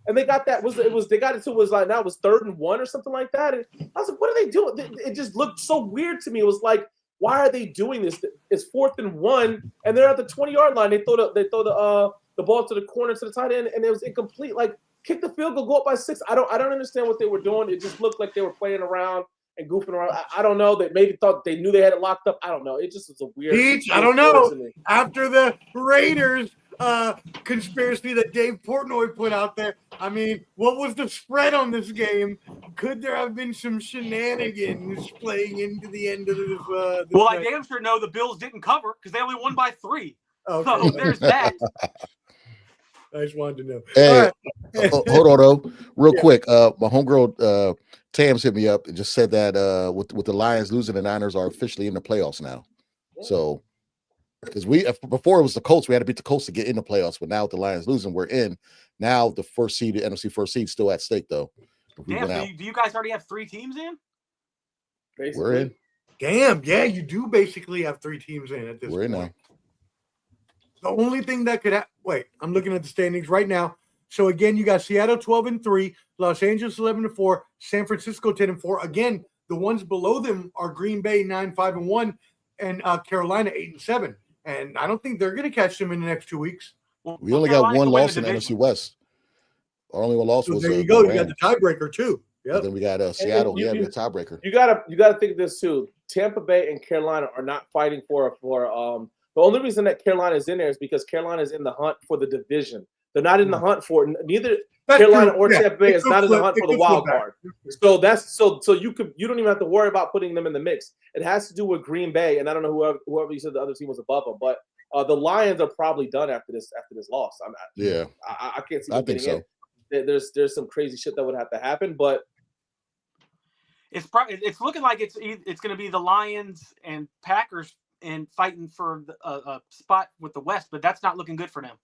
And they got that they got it to was like now it was 3rd and 1 or something like that. And I was like, what are they doing? It just looked so weird to me. It was like, why are they doing this? It's 4th and 1, and they're at the 20-yard line. They throw the ball to the corner to the tight end, and it was incomplete. Like, kick the field goal, go up by 6. I don't understand what they were doing. It just looked like they were playing around and goofing around. I don't know. They maybe thought they knew they had it locked up. I don't know. It just was a weird. Peach, I don't know. After the Raiders conspiracy that Dave Portnoy put out there, I mean, what was the spread on this game? Could there have been some shenanigans playing into the end of this? Well, I damn sure know the Bills didn't cover because they only won by 3. Okay. So there's that. I just wanted to know. Hey, hold on though, real quick. My homegirl Tams hit me up and just said that with the Lions losing, the Niners are officially in the playoffs now. So because before it was the Colts, we had to beat the Colts to get in the playoffs, but now with the Lions losing, we're in. Now the first seed, the NFC first seed, still at stake though. Damn, so do you guys already have 3 teams in? Basically. We're in. Damn, yeah, you do basically have 3 teams in at this point. We're in now. The only thing that could wait, I'm looking at the standings right now. So again, you got Seattle 12-3, Los Angeles 11-4, San Francisco 10-4. Again, the ones below them are Green Bay 9-5-1, and Carolina 8-7. And I don't think they're going to catch them in the next 2 weeks. We only got one loss in the NFC West. Our only one loss was there. You go. You got the tiebreaker too. Yeah. Then we got Seattle. We have the tiebreaker. You gotta think of this too. Tampa Bay and Carolina are not fighting for the only reason that Carolina is in there is because Carolina is in the hunt for the division. They're not in the hunt for neither Carolina or Tampa Bay is not in the hunt for the wild card. So so you don't even have to worry about putting them in the mix. It has to do with Green Bay, and I don't know whoever you said the other team was above them, but the Lions are probably done after this loss. I can't see. I think so. There's some crazy shit that would have to happen, but it's looking like it's going to be the Lions and Packers and fighting for a spot with the West, but that's not looking good for them.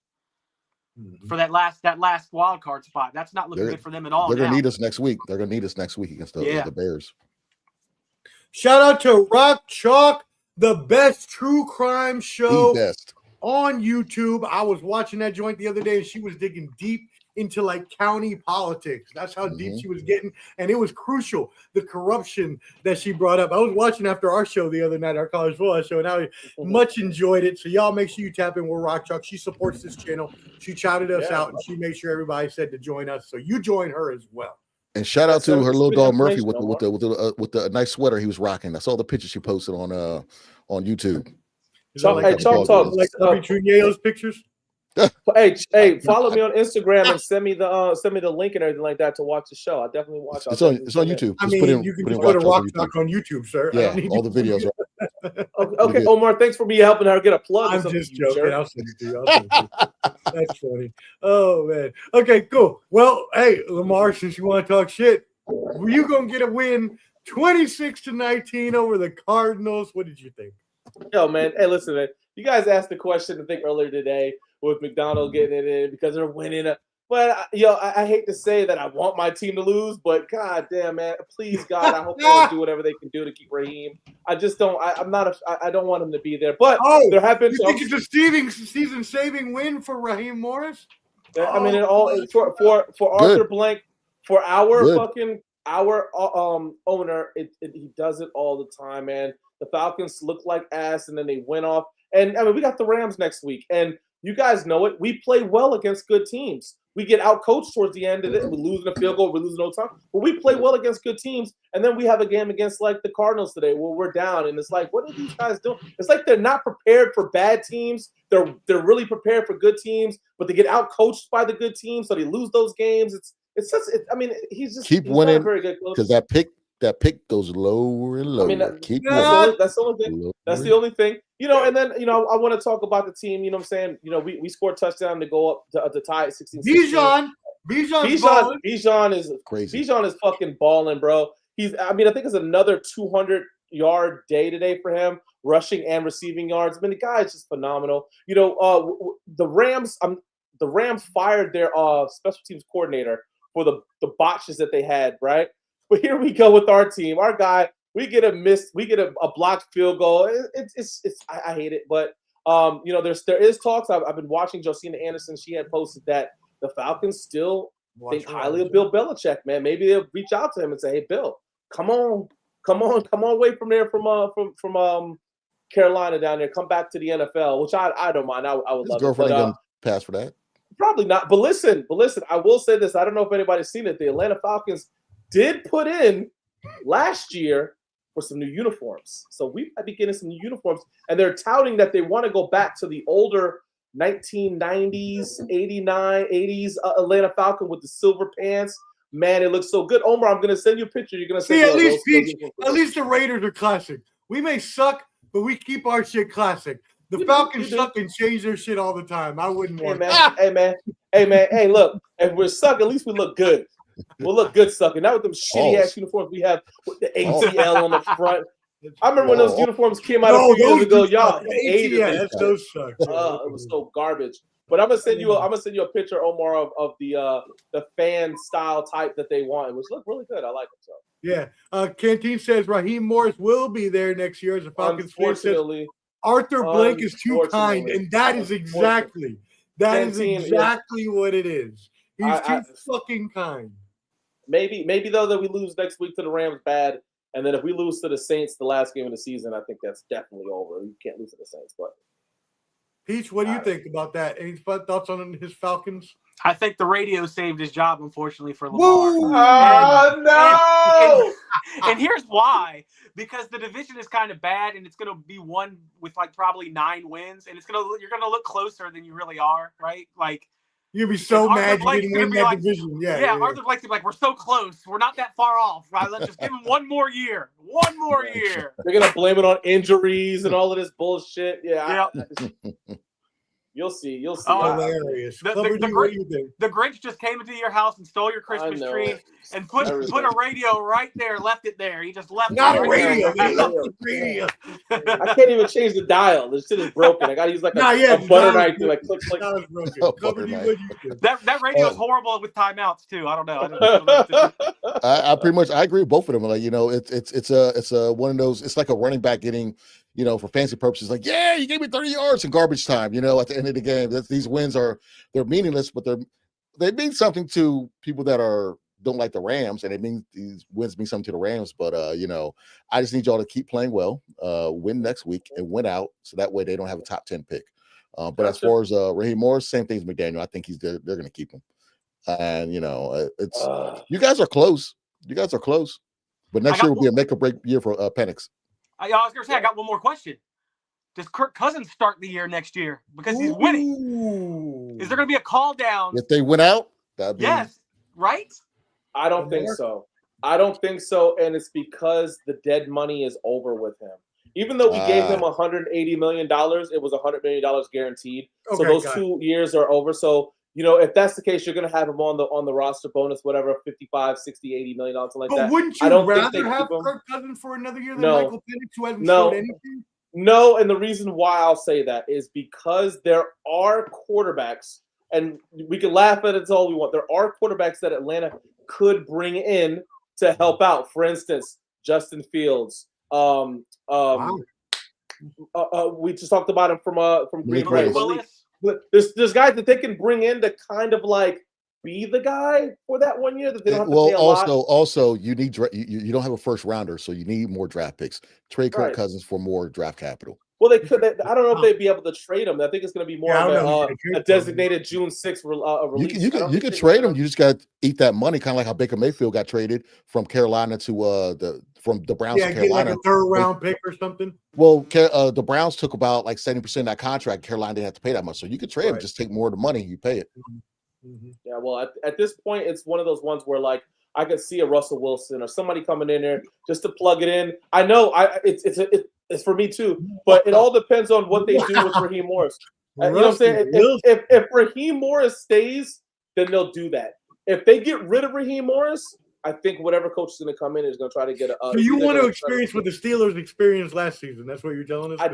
Mm-hmm. For that last wild card spot, that's not looking good for them at all. They're going to need us next week. They're going to need us next week against the Bears. Shout out to Rock Chalk, the best true crime show on YouTube. I was watching that joint the other day, and she was digging deep into like county politics. That's how deep she was getting, and it was crucial. The corruption that she brought up. I was watching after our show the other night, our college football show, and I much enjoyed it. So y'all make sure you tap in with Rock Chalk. She supports this channel. She shouted us out, and she made sure everybody said to join us. So you join her as well. And shout out to her little dog Murphy with the nice sweater he was rocking. I saw the picture she posted on YouTube. Talk, like Trujillo's pictures. Hey, follow me on Instagram and send me the link and everything like that to watch the show. I definitely watch. It's on YouTube. I mean, you can go to Rock Chalk on YouTube, sir. Yeah, all the videos. Okay, Omar, thanks for me helping her get a plug. I'm just joking. Sure. I'll send it to you. That's funny. Oh man. Okay, cool. Well, hey, Lamar, since you want to talk shit, were you gonna get a win 26-19 over the Cardinals? What did you think? Yo, man. Hey, listen, man. You guys asked the question, I think, earlier today with McDonald getting it in because they're winning. But, I hate to say that I want my team to lose, but God damn, man. Please, God, I hope they'll do whatever they can do to keep Raheem. I just don't – I don't want him to be there. But there have been – you think it's a season-saving win for Raheem Morris? I mean, for Arthur Blank, for our owner, he does it all the time, man. The Falcons look like ass, and then they went off. And I mean, we got the Rams next week, and you guys know it. We play well against good teams. We get outcoached towards the end of it. We lose in a field goal. We lose in overtime. But we play well against good teams. And then we have a game against like the Cardinals today where we're down. And it's like, what are these guys doing? It's like they're not prepared for bad teams. They're really prepared for good teams, but they get outcoached by the good teams, so they lose those games. It's such. I mean, he's winning, not very good because that pick goes lower and lower. I mean, that's the only thing. That's the only thing. And then, I want to talk about the team. You know what I'm saying? We scored a touchdown to go up to tie at 16. Bijan is crazy. Bijan is fucking balling, bro. I think it's another 200-yard day today for him, rushing and receiving yards. I mean, the guy is just phenomenal. The Rams fired their special teams coordinator for the botches that they had, right? But here we go with our team. Our guy, we get a blocked field goal. I hate it, but there is talks. I've been watching Josina Anderson. She had posted that the Falcons still think highly of Bill Belichick. Man, maybe they'll reach out to him and say, "Hey, Bill, come on away from there from Carolina down there. Come back to the NFL," which I don't mind. I would love. His girlfriend ain't gonna pass for that. Probably not. But listen. I will say this. I don't know if anybody's seen it. The Atlanta Falcons did put in last year for some new uniforms. So we might be getting some new uniforms. And they're touting that they want to go back to the older 1990s, 89, 80s Atlanta Falcon with the silver pants. Man, it looks so good. Omar, I'm going to send you a picture. You're going to see, at least the Raiders are classic. We may suck, but we keep our shit classic. The Falcons suck and change their shit all the time. I wouldn't want that. Hey, man. Hey, look. If we're suck, at least we look good. We'll look good sucking. Not with them shitty ass uniforms we have with the ATL on the front. I remember when those uniforms came out a few years ago. Y'all hated it. Those suck. It was so garbage. But I'm gonna send you a picture, Omar, of the fan style type that they want, which look really good. I like it. So yeah. Canteen says Raheem Morris will be there next year as a Falcons fan. Arthur Blank is too kind, and that is exactly what it is. He's too fucking kind. Maybe though that we lose next week to the Rams bad, and then if we lose to the Saints the last game of the season, I think that's definitely over. You can't lose to the Saints. But Peach, what do you think about that? Any thoughts on his Falcons? I think the radio saved his job, unfortunately, for Lamar. No! And here's why. Because the division is kind of bad, and it's going to be one with like probably 9 wins, and you're going to look closer than you really are, right? Like, you'd be so mad you didn't win that division. Yeah. Arthur Blake's gonna be like, we're so close. We're not that far off. Right? Let's just give him one more year. One more year. They're gonna blame it on injuries and all of this bullshit. Yeah. You'll see. Hilarious. The Grinch just came into your house and stole your Christmas tree and put a radio right there, left it there. He just left Not it. A radio. He left the radio. I can't even change the dial. This shit is broken. I gotta use like a butter knife to like click. That radio is horrible with timeouts too. I don't know. I agree with both of them. Like, it's a one of those. It's like a running back getting, for fancy purposes, like, yeah, you gave me 30 yards in garbage time. At the end of the game, these wins they're meaningless, but they mean something to people that don't like the Rams, and these wins mean something to the Rams. But I just need y'all to keep playing well, win next week, and win out, so that way they don't have a top 10 pick. But as far as Raheem Morris, same thing as McDaniel. I think they're going to keep him, and it's you guys are close. But next year will be a make or break year for Penix. I was going to say, I got one more question. Does Kirk Cousins start the year next year because he's winning? Is there going to be a call down if they win out? Yes, right? I don't think so. And it's because the dead money is over with him. Even though we gave him $180 million, it was $100 million guaranteed. Okay, so those 2 years are over. So, if that's the case, you're going to have him on the roster bonus, whatever, 55, 60, $80 million, something like that. But wouldn't you rather have Kirk Cousins for another year than Michael Penix, who hasn't showed anything? No, and the reason why I'll say that is because there are quarterbacks, and we can laugh at it all we want. There are quarterbacks that Atlanta could bring in to help out. For instance, Justin Fields. We just talked about him from Green Bay. There's guys that they can bring in to kind of like be the guy for that 1 year that they don't have to pay a lot. Also, you need you don't have a first rounder, so you need more draft picks. Trade Kirk Cousins for more draft capital. Well, they could. I don't know if they'd be able to trade him. I think it's going to be more of a designated June 6th release. You could trade him. You just got to eat that money, kind of like how Baker Mayfield got traded from Carolina to the Browns to Carolina. Get like a 3rd round pick or something. Well, the Browns took about like 70% of that contract. Carolina didn't have to pay that much, so you could trade him. Just take more of the money, you pay it. Mm-hmm. Yeah, well, at this point, it's one of those ones where like I could see a Russell Wilson or somebody coming in there just to plug it in. I know it's for me too, but it all depends on what they do with Raheem Morris. You know what I'm saying? If Raheem Morris stays, then they'll do that. If they get rid of Raheem Morris, I think whatever coach is going to come in is going to try to get a. So you want to experience what the Steelers experienced last season? That's what you're telling us? I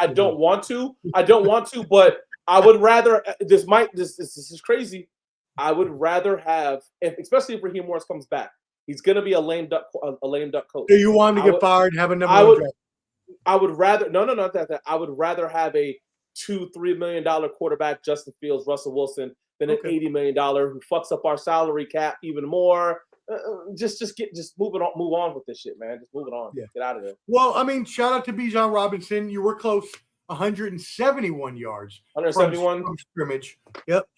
don't want to. I don't want to, but I would rather. This is crazy. I would rather have, especially if Raheem Morris comes back, he's going to be a lame duck coach. Do you want him to get fired and have a number one draft? I would rather not that. I would rather have a $2-3 million quarterback, Justin Fields, Russell Wilson, than an $80 million who fucks up our salary cap even more. Just move on with this shit, man. Just move it on. Yeah. Get out of there. Well, I mean, shout out to Bijan Robinson. You were close. 171 yards. 171 from scrimmage. Yep.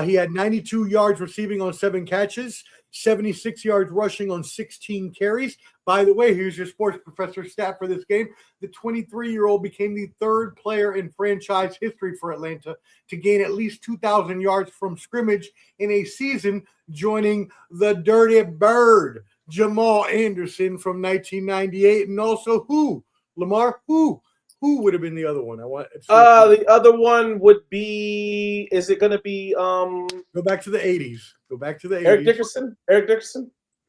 He had 92 yards receiving on 7 catches, 76 yards rushing on 16 carries. By the way, here's your sports professor stat for this game. The 23-year-old became the 3rd player in franchise history for Atlanta to gain at least 2,000 yards from scrimmage in a season, joining the Dirty Bird, Jamal Anderson from 1998. And also Lamar, who would have been the other one? The other one would be. Is it going to be? Go back to the 80s. Eric Dickerson.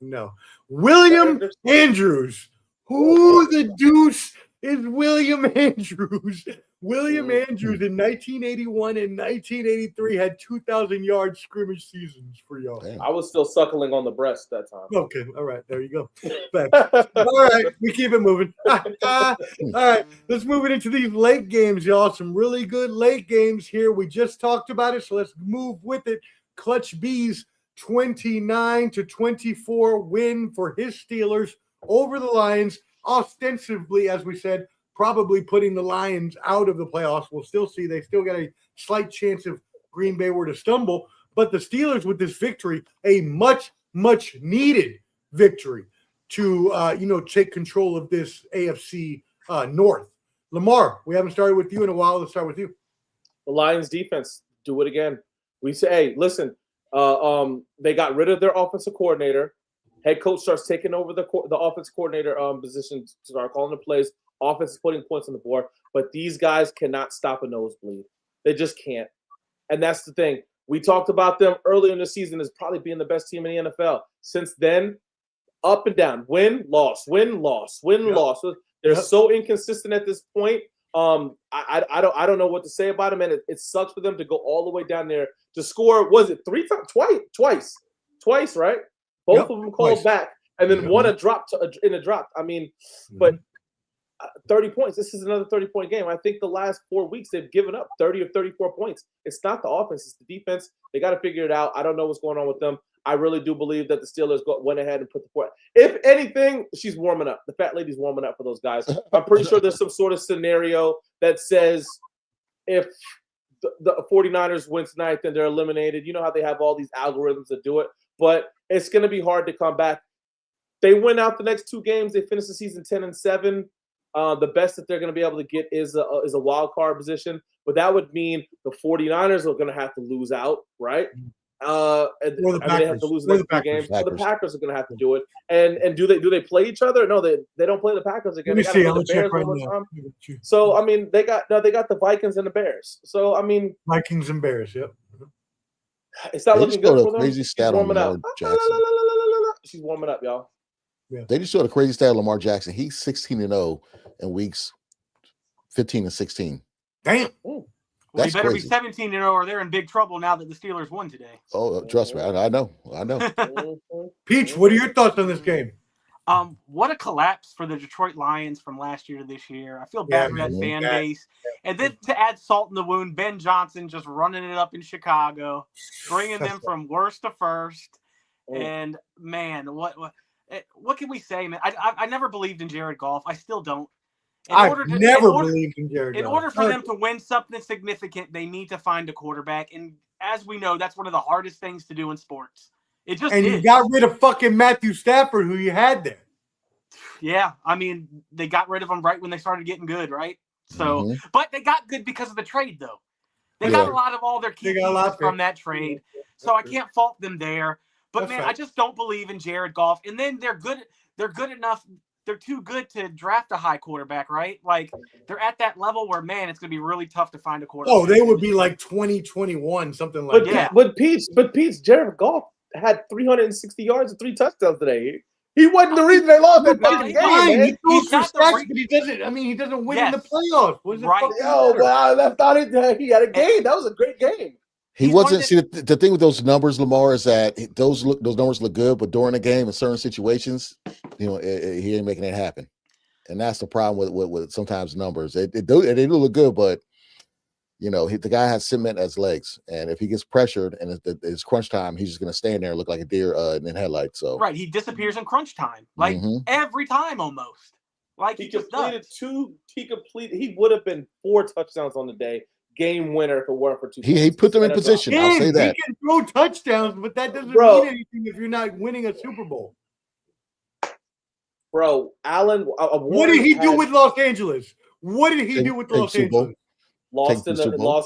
No. William Andrews. Who the deuce is William Andrews? William Andrews in 1981 and 1983 had 2,000-yard scrimmage seasons for y'all. Damn. I was still suckling on the breast that time. Okay. All right. There you go. All right. We keep it moving. All right. Let's move it into these late games, y'all. Some really good late games here. We just talked about it, so let's move with it. Clutch B's 29-24 win for his Steelers over the Lions, ostensibly, as we said, probably putting the Lions out of the playoffs. We'll still see. They still got a slight chance if Green Bay were to stumble. But the Steelers, with this victory, a much, much needed victory to, take control of this AFC North. Lamar, we haven't started with you in a while. Let's start with you. The Lions defense, do it again. We say, hey, listen, they got rid of their offensive coordinator. Head coach starts taking over the offensive coordinator position, start calling the plays. Offense is putting points on the board, but these guys cannot stop a nosebleed. They just can't. And that's the thing. We talked about them earlier in the season as probably being the best team in the NFL. Since then, up and down, win, loss, win, loss, win, loss. They're so inconsistent at this point. I don't know what to say about them, and it sucks for them to go all the way down there to score. Was it 3 times? Twice, right? Both of them called back, and then one in a drop. I mean, but 30 points. This is another 30-point game. I think the last 4 weeks they've given up 30 or 34 points. It's not the offense; it's the defense. They got to figure it out. I don't know what's going on with them. I really do believe that the Steelers went ahead and put the point. If anything, she's warming up. The fat lady's warming up for those guys. I'm pretty sure there's some sort of scenario that says if the 49ers win tonight, then they're eliminated. You know how they have all these algorithms that do it, but it's going to be hard to come back. They win out the next 2 games. They finish the season 10-7. The best that they're going to be able to get is a wild card position, but that would mean the 49ers are going to have to lose out, right? They have to lose the next 2 games. So the Packers are going to have to do it. And do they play each other? No, they don't play the Packers again. They got to play the Bears one more time. So I mean, they got the Vikings and the Bears. So I mean, Vikings and Bears. Yep. It's not looking good for them. Crazy stat on Lamar Jackson. She's warming up, y'all. Yeah. They just showed a crazy stat on Lamar Jackson. He's 16-0 in weeks 15 and 16. Damn. Well, he better be 17-0 or they're in big trouble now that the Steelers won today. Oh, trust me. I know. Peach, what are your thoughts on this game? What a collapse for the Detroit Lions from last year to this year. I feel bad for that fan base. And then to add salt in the wound, Ben Johnson just running it up in Chicago, bringing them from worst to first. And, man, what can we say, man? I never believed in Jared Goff. I still don't. I've never believed in Jared Goff. In order for them to win something significant, they need to find a quarterback. And as we know, that's one of the hardest things to do in sports. It just you got rid of fucking Matthew Stafford, who you had there. Yeah, I mean, they got rid of him right when they started getting good, right? So, but they got good because of the trade, though. They got a lot of all their key pieces from that trade. So I can't fault them there. But I just don't believe in Jared Goff. And then they're good enough. They're too good to draft a high quarterback, right? Like, they're at that level where, man, it's going to be really tough to find a quarterback. Oh, they would be like 2021, something like that. But Pete, Jared Goff had 360 yards and 3 touchdowns today. He wasn't the reason they lost that fucking game. He throws for sacks, but he doesn't. I mean, he doesn't win in the playoffs. That's not it. He had a game. That was a great game. He wasn't. See, the thing with those numbers, Lamar, is that those numbers look good, but during the game in certain situations, he ain't making it happen, and that's the problem with sometimes numbers. They do look good, but the guy has cement as legs, and if he gets pressured and it's crunch time, he's just going to stand there and look like a deer in headlights. So he disappears in crunch time, like every time almost. Like he completed he would have been 4 touchdowns on the day. Game winner if it weren't for 2. He put them in position. I'll say that. He can throw touchdowns, but that doesn't mean anything if you're not winning a Super Bowl. Bro, Allen. What did he do with Los Angeles? What did he do with Los Angeles? Lost in the Super Bowl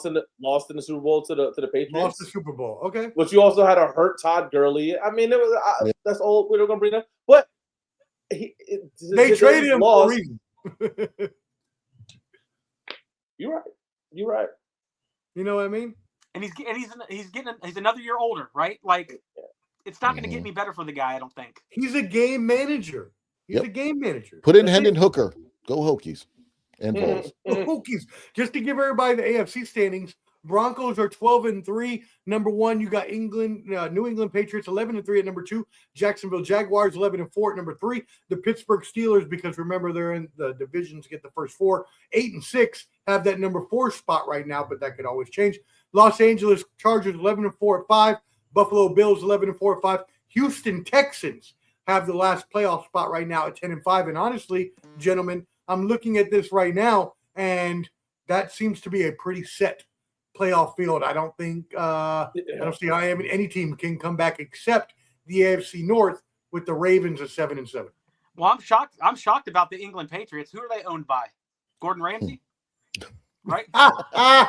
to the Patriots. Lost the Super Bowl. Okay. But you also had a hurt Todd Gurley. I mean, it was that's all we're gonna bring up. But they traded him for a reason. You're right. You know what I mean? And he's another year older, right? Like, it's not going to get any better for the guy, I don't think. He's a game manager. He's a game manager. Put in Hendon Hooker. Go Hokies. And Vols. Hokies. Just to give everybody the AFC standings, Broncos are 12-3. Number 1, you got New England Patriots 11-3 at number 2. Jacksonville Jaguars 11-4 at number 3. The Pittsburgh Steelers, because remember they're in the divisions, get the first 4. 8-6 have that number 4 spot right now, but that could always change. Los Angeles Chargers 11-4 at 5. Buffalo Bills 11-4 at 5. Houston Texans have the last playoff spot right now at 10-5. And honestly, gentlemen, I'm looking at this right now, and that seems to be a pretty set playoff field. I don't think I don't see how any team can come back except the AFC North with the Ravens at 7-7. Well, I'm shocked about the England Patriots. Who are they owned by? Gordon Ramsay, right? All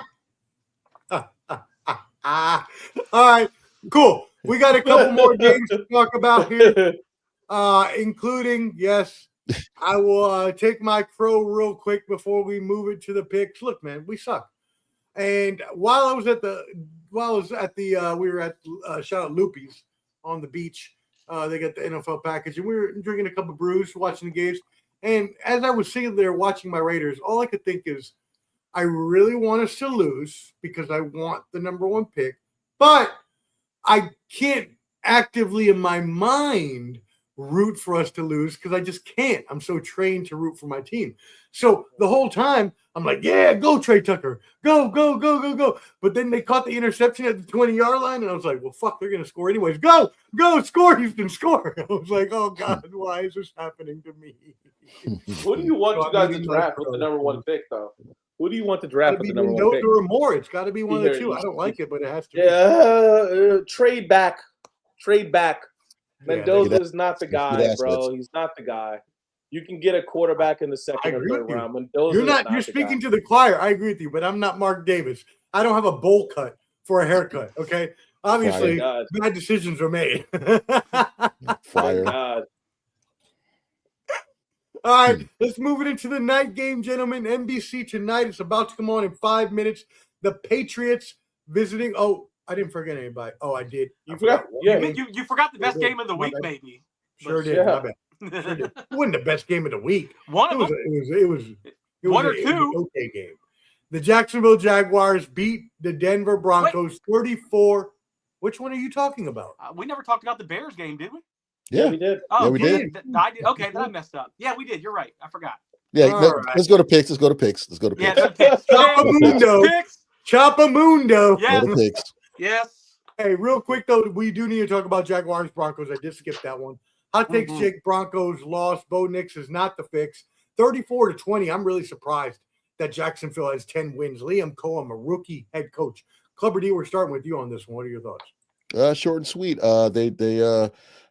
right, cool. We got a couple more games to talk about here, including I will take my crow real quick before we move it to the picks. Look, man, we suck. And while I was at the we were at shout out Loopy's on the beach. They got the NFL package, and we were drinking a couple of brews, watching the games. And as I was sitting there watching my Raiders, all I could think is, I really want us to lose because I want the number 1 pick, but I can't actively in my mind root for us to lose because I just can't. I'm so trained to root for my team. So the whole time I'm like, yeah, go Trey Tucker. Go, go, go, go, go. But then they caught the interception at the 20-yard line, and I was like, well, fuck, they're going to score anyways. Go, score, Houston, score. I was like, oh, God, why is this happening to me? Who do you want you guys to draft with the number 1 pick, though? Who do you want to draft with the number 1 pick? Or more. It's got to be one of the two. I don't like it, but it has to be. Trade back. Mendoza is not the guy, bro. He's not the guy. You can get a quarterback in the second or third round. Mendoza you're speaking to the choir. I agree with you, but I'm not Mark Davis. I don't have a bowl cut for a haircut. Okay, obviously, bad decisions were made. Fire. God. All right, let's move it into the night game, gentlemen. NBC tonight. It's about to come on in 5 minutes. The Patriots visiting. Oh, I didn't forget anybody. Oh, I did. You forgot. Yeah, you forgot the best game of the week, maybe. Sure did. My bad. Sure did. It wasn't the best game of the week. It was one or two. Okay, game. The Jacksonville Jaguars beat the Denver Broncos 34. Which one are you talking about? We never talked about the Bears game, did we? Yeah, we did. Oh, yeah, we did. I did. Okay, then I messed up. Yeah, we did. You're right. I forgot. Yeah, let's go to picks. Let's go to picks. Yeah, picks. Chopamundo. Yes. Go to picks. Yes. Hey, real quick though, we do need to talk about Jaguars Broncos. I did skip that one. Hot takes: Jake Broncos lost. Bo Nix is not the fix. 34-20. I'm really surprised that Jacksonville has 10 wins. Liam Cohen, a rookie head coach. Clubber D, we're starting with you on this one. What are your thoughts? Short and sweet.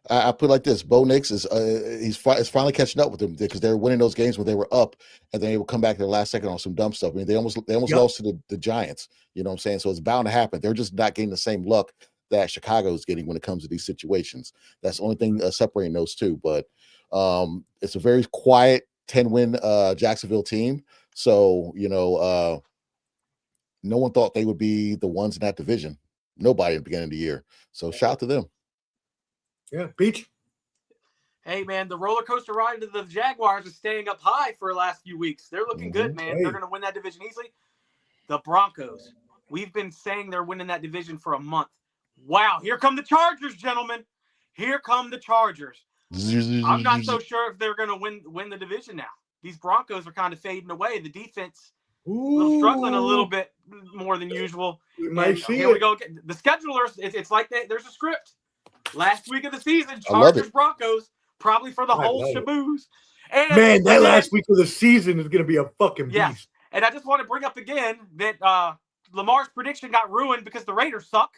I put it like this: Bo Nix is is finally catching up with them because they were winning those games when they were up, and then they would come back to the last second on some dumb stuff. I mean, they almost lost to the Giants. You know what I'm saying? So it's bound to happen. They're just not getting the same luck that Chicago is getting when it comes to these situations. That's the only thing separating those two. But it's a very quiet 10-win Jacksonville team. So no one thought they would be the ones in that division. Nobody at the beginning of the year. So shout out to them. Yeah, Peach. Hey, man, the roller coaster ride of the Jaguars is staying up high for the last few weeks. They're looking good, man. Hey. They're going to win that division easily. The Broncos. We've been saying they're winning that division for a month. Wow, here come the Chargers, gentlemen. Here come the Chargers. I'm not so sure if they're going to win the division now. These Broncos are kind of fading away. The defense struggling a little bit more than usual. We might see here it. we go. The schedulers, it's like there's a script. Last week of the season, Chargers, Broncos, probably for the whole shaboos. And man, that last week of the season is going to be a fucking beast. Yeah. And I just want to bring up again that Lamar's prediction got ruined because the Raiders suck,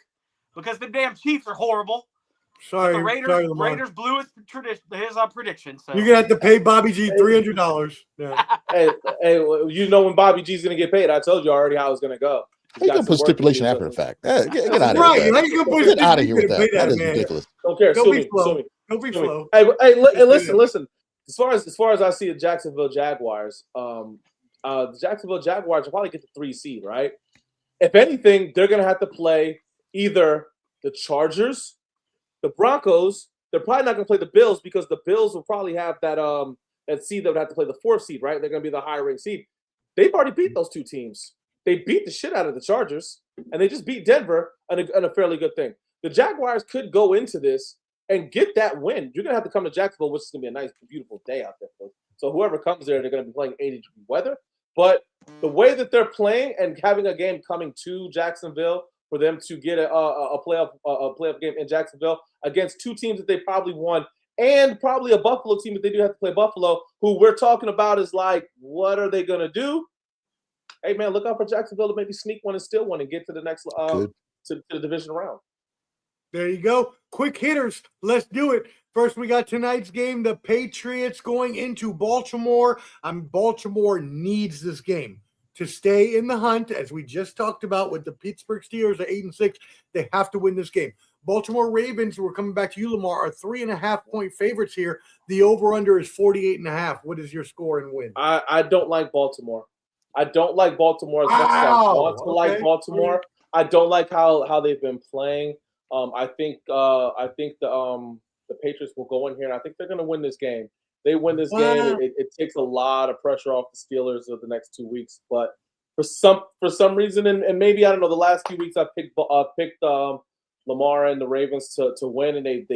because the damn Chiefs are horrible. Sorry, the Raiders blew his prediction. So you're gonna have to pay Bobby G $300. Yeah. hey, you know when Bobby G's gonna get paid? I told you already how it's gonna go. You can put stipulation after the fact. Get out of right. here. Get out of here with that. That is ridiculous. Don't care. Don't be slow. Hey, listen. As far as I see the Jacksonville Jaguars, the Jacksonville Jaguars will probably get the 3 seed, right? If anything, they're gonna have to play either the Chargers, the Broncos. They're probably not gonna play the Bills because the Bills will probably have that seed that would have to play the 4th seed, right? They're gonna be the higher ranked seed. They've already beat those 2 teams. They beat the shit out of the Chargers, and they just beat Denver on a fairly good thing. The Jaguars could go into this and get that win. You're gonna have to come to Jacksonville, which is gonna be a nice, beautiful day out there, folks. So whoever comes there, they're gonna be playing 80-degree weather. But the way that they're playing and having a game coming to Jacksonville for them to get a playoff game in Jacksonville against 2 teams that they probably won, and probably a Buffalo team if they do have to play Buffalo, who we're talking about is like, what are they gonna do? Hey man, look out for Jacksonville to maybe sneak one and steal one and get to the next to the division round. There you go. Quick hitters. Let's do it. First, we got tonight's game. The Patriots going into Baltimore. Baltimore needs this game to stay in the hunt, as we just talked about with the Pittsburgh Steelers at 8-6. They have to win this game. Baltimore Ravens, we're coming back to you, Lamar, are 3.5-point favorites here. The over-under is 48.5. What is your score and win? I don't like Baltimore. I don't like Baltimore as much as I want to like Baltimore. I don't like how they've been playing. I think the Patriots will go in here, and I think they're going to win this game. They win this game. It takes a lot of pressure off the Steelers of the next 2 weeks. But for some reason, and maybe I don't know, the last few weeks I picked Lamar and the Ravens to win, and they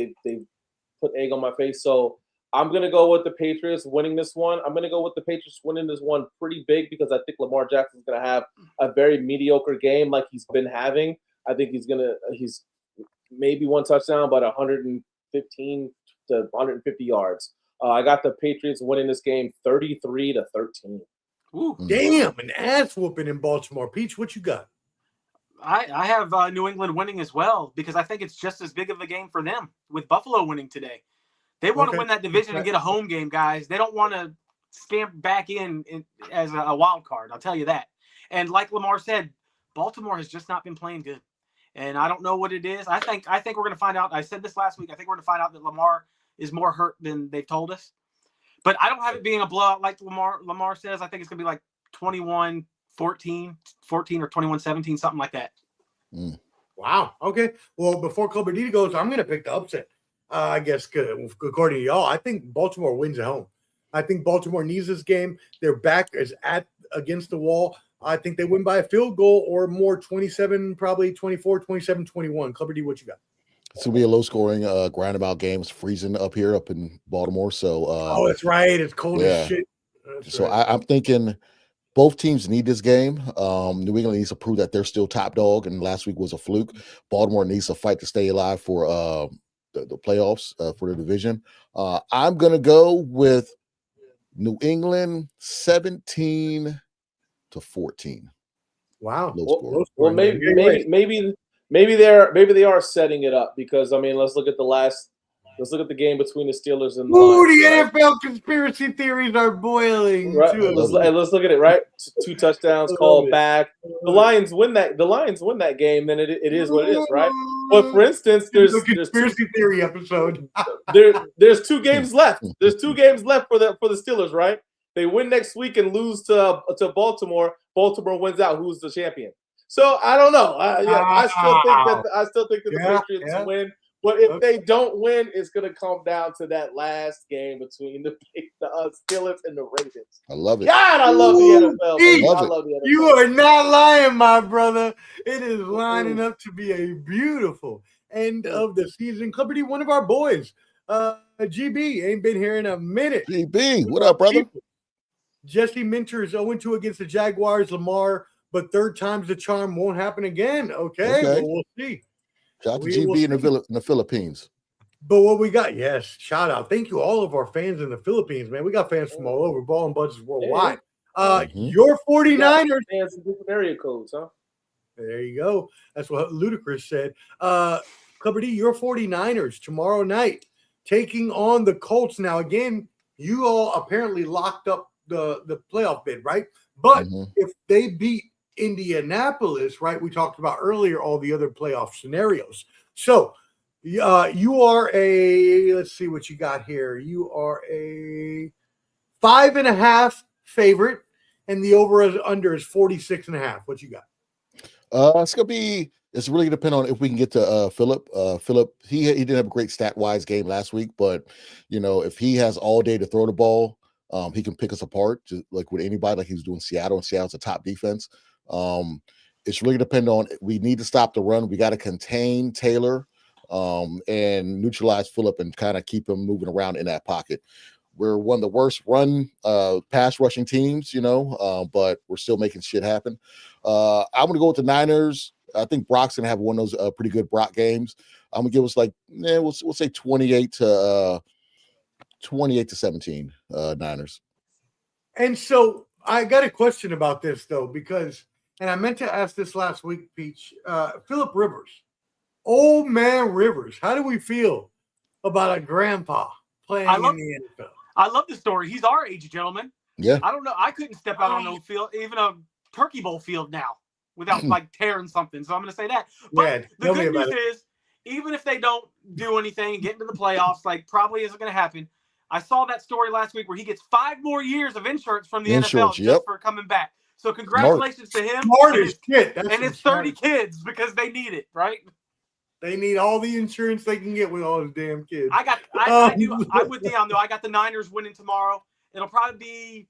put egg on my face. So I'm going to go with the Patriots winning this one. I'm going to go with the Patriots winning this one pretty big because I think Lamar Jackson's going to have a very mediocre game like he's been having. I think he's maybe 1 touchdown, but 115 to 150 yards. I got the Patriots winning this game 33-13. Ooh, damn, an ass whooping in Baltimore. Peach, what you got? I have New England winning as well because I think it's just as big of a game for them with Buffalo winning today. They want to win that division and get a home game, guys. They don't want to scamp back in as a wild card. I'll tell you that. And like Lamar said, Baltimore has just not been playing good. And I don't know what it is. I think we're going to find out. I said this last week. I think we're going to find out that Lamar is more hurt than they've told us. But I don't have it being a blowout like Lamar says. I think it's going to be like 21-14 or 21-17, something like that. Wow. Okay. Well, before Cobardita goes, I'm going to pick the upset. I guess according to y'all, I think Baltimore wins at home. I think Baltimore needs this game. Their back is against the wall. I think they win by a field goal or more, 27, probably 24, 27, 21. Clubber D, what you got? It's going to be a low-scoring, ground-about game. It's freezing up here up in Baltimore. So, that's right. It's cold as shit. I'm thinking both teams need this game. New England needs to prove that they're still top dog, and last week was a fluke. Baltimore needs to fight to stay alive for the playoffs for the division. I'm going to go with New England 17-14. Wow. Well, maybe they are setting it up because I mean, let's look at the game between the Steelers and the Lions. The Right? NFL conspiracy theories are boiling. Right. Let's look at it. Right, 2 touchdowns called back. The Lions win that game. Then it is what it is. Right. But for instance, there's conspiracy theory episode. there's 2 games left. There's 2 games left for the Steelers. Right. They win next week and lose to Baltimore. Baltimore wins out. Who's the champion? So I don't know. I still think that the Patriots win. But if they don't win, it's going to come down to that last game between the Steelers and the Ravens. I love it. God, I love the NFL. I love the NFL. You are not lying, my brother. It is lining up to be a beautiful end of the season. Clubberty, one of our boys, GB, ain't been here in a minute. GB, what up, brother? Jesse Minter is 0-2 against the Jaguars. Lamar, but third time's the charm won't happen again. Okay. Well, we'll see. Shout out to GB in the Philippines. But what we got, yes, shout out. Thank you, all of our fans in the Philippines, man. We got fans from all over, Ball and Buds worldwide. Your 49ers. Fans in different area codes, huh? There you go. That's what Ludacris said. Clubber D, your 49ers tomorrow night taking on the Colts. Now, again, you all apparently locked up the playoff bid, right? But if they beat Indianapolis, right? We talked about earlier all the other playoff scenarios. So you are let's see what you got here. You are a 5.5 favorite, and the over-under is 46.5. What you got? It's really depend on if we can get to Philip. Philip, he didn't have a great stat-wise game last week, but if he has all day to throw the ball, he can pick us apart just like with anybody, like he was doing Seattle, and Seattle's a top defense. It's really dependent on, we need to stop the run. We got to contain Taylor and neutralize Phillip and kind of keep him moving around in that pocket. We're one of the worst pass rushing teams, but we're still making shit happen. I'm going to go with the Niners. I think Brock's going to have one of those pretty good Brock games. I'm going to give us we'll say 28 to 17 Niners. And so I got a question about this though, because and I meant to ask this last week, Peach. Phillip Rivers, old man Rivers. How do we feel about a grandpa playing in the NFL? I love the story. He's our age, gentlemen. Yeah. I don't know. I couldn't step out on no field, even a Turkey Bowl field now, without tearing something. So I'm going to say that. But the good news is, even if they don't do anything and get into the playoffs, probably isn't going to happen. I saw that story last week where he gets 5 more years of insurance from the NFL just for coming back. So congratulations to him and his 30 kids, because they need it, right? They need all the insurance they can get with all his damn kids. I'm with Dion, though. I got the Niners winning tomorrow. It'll probably be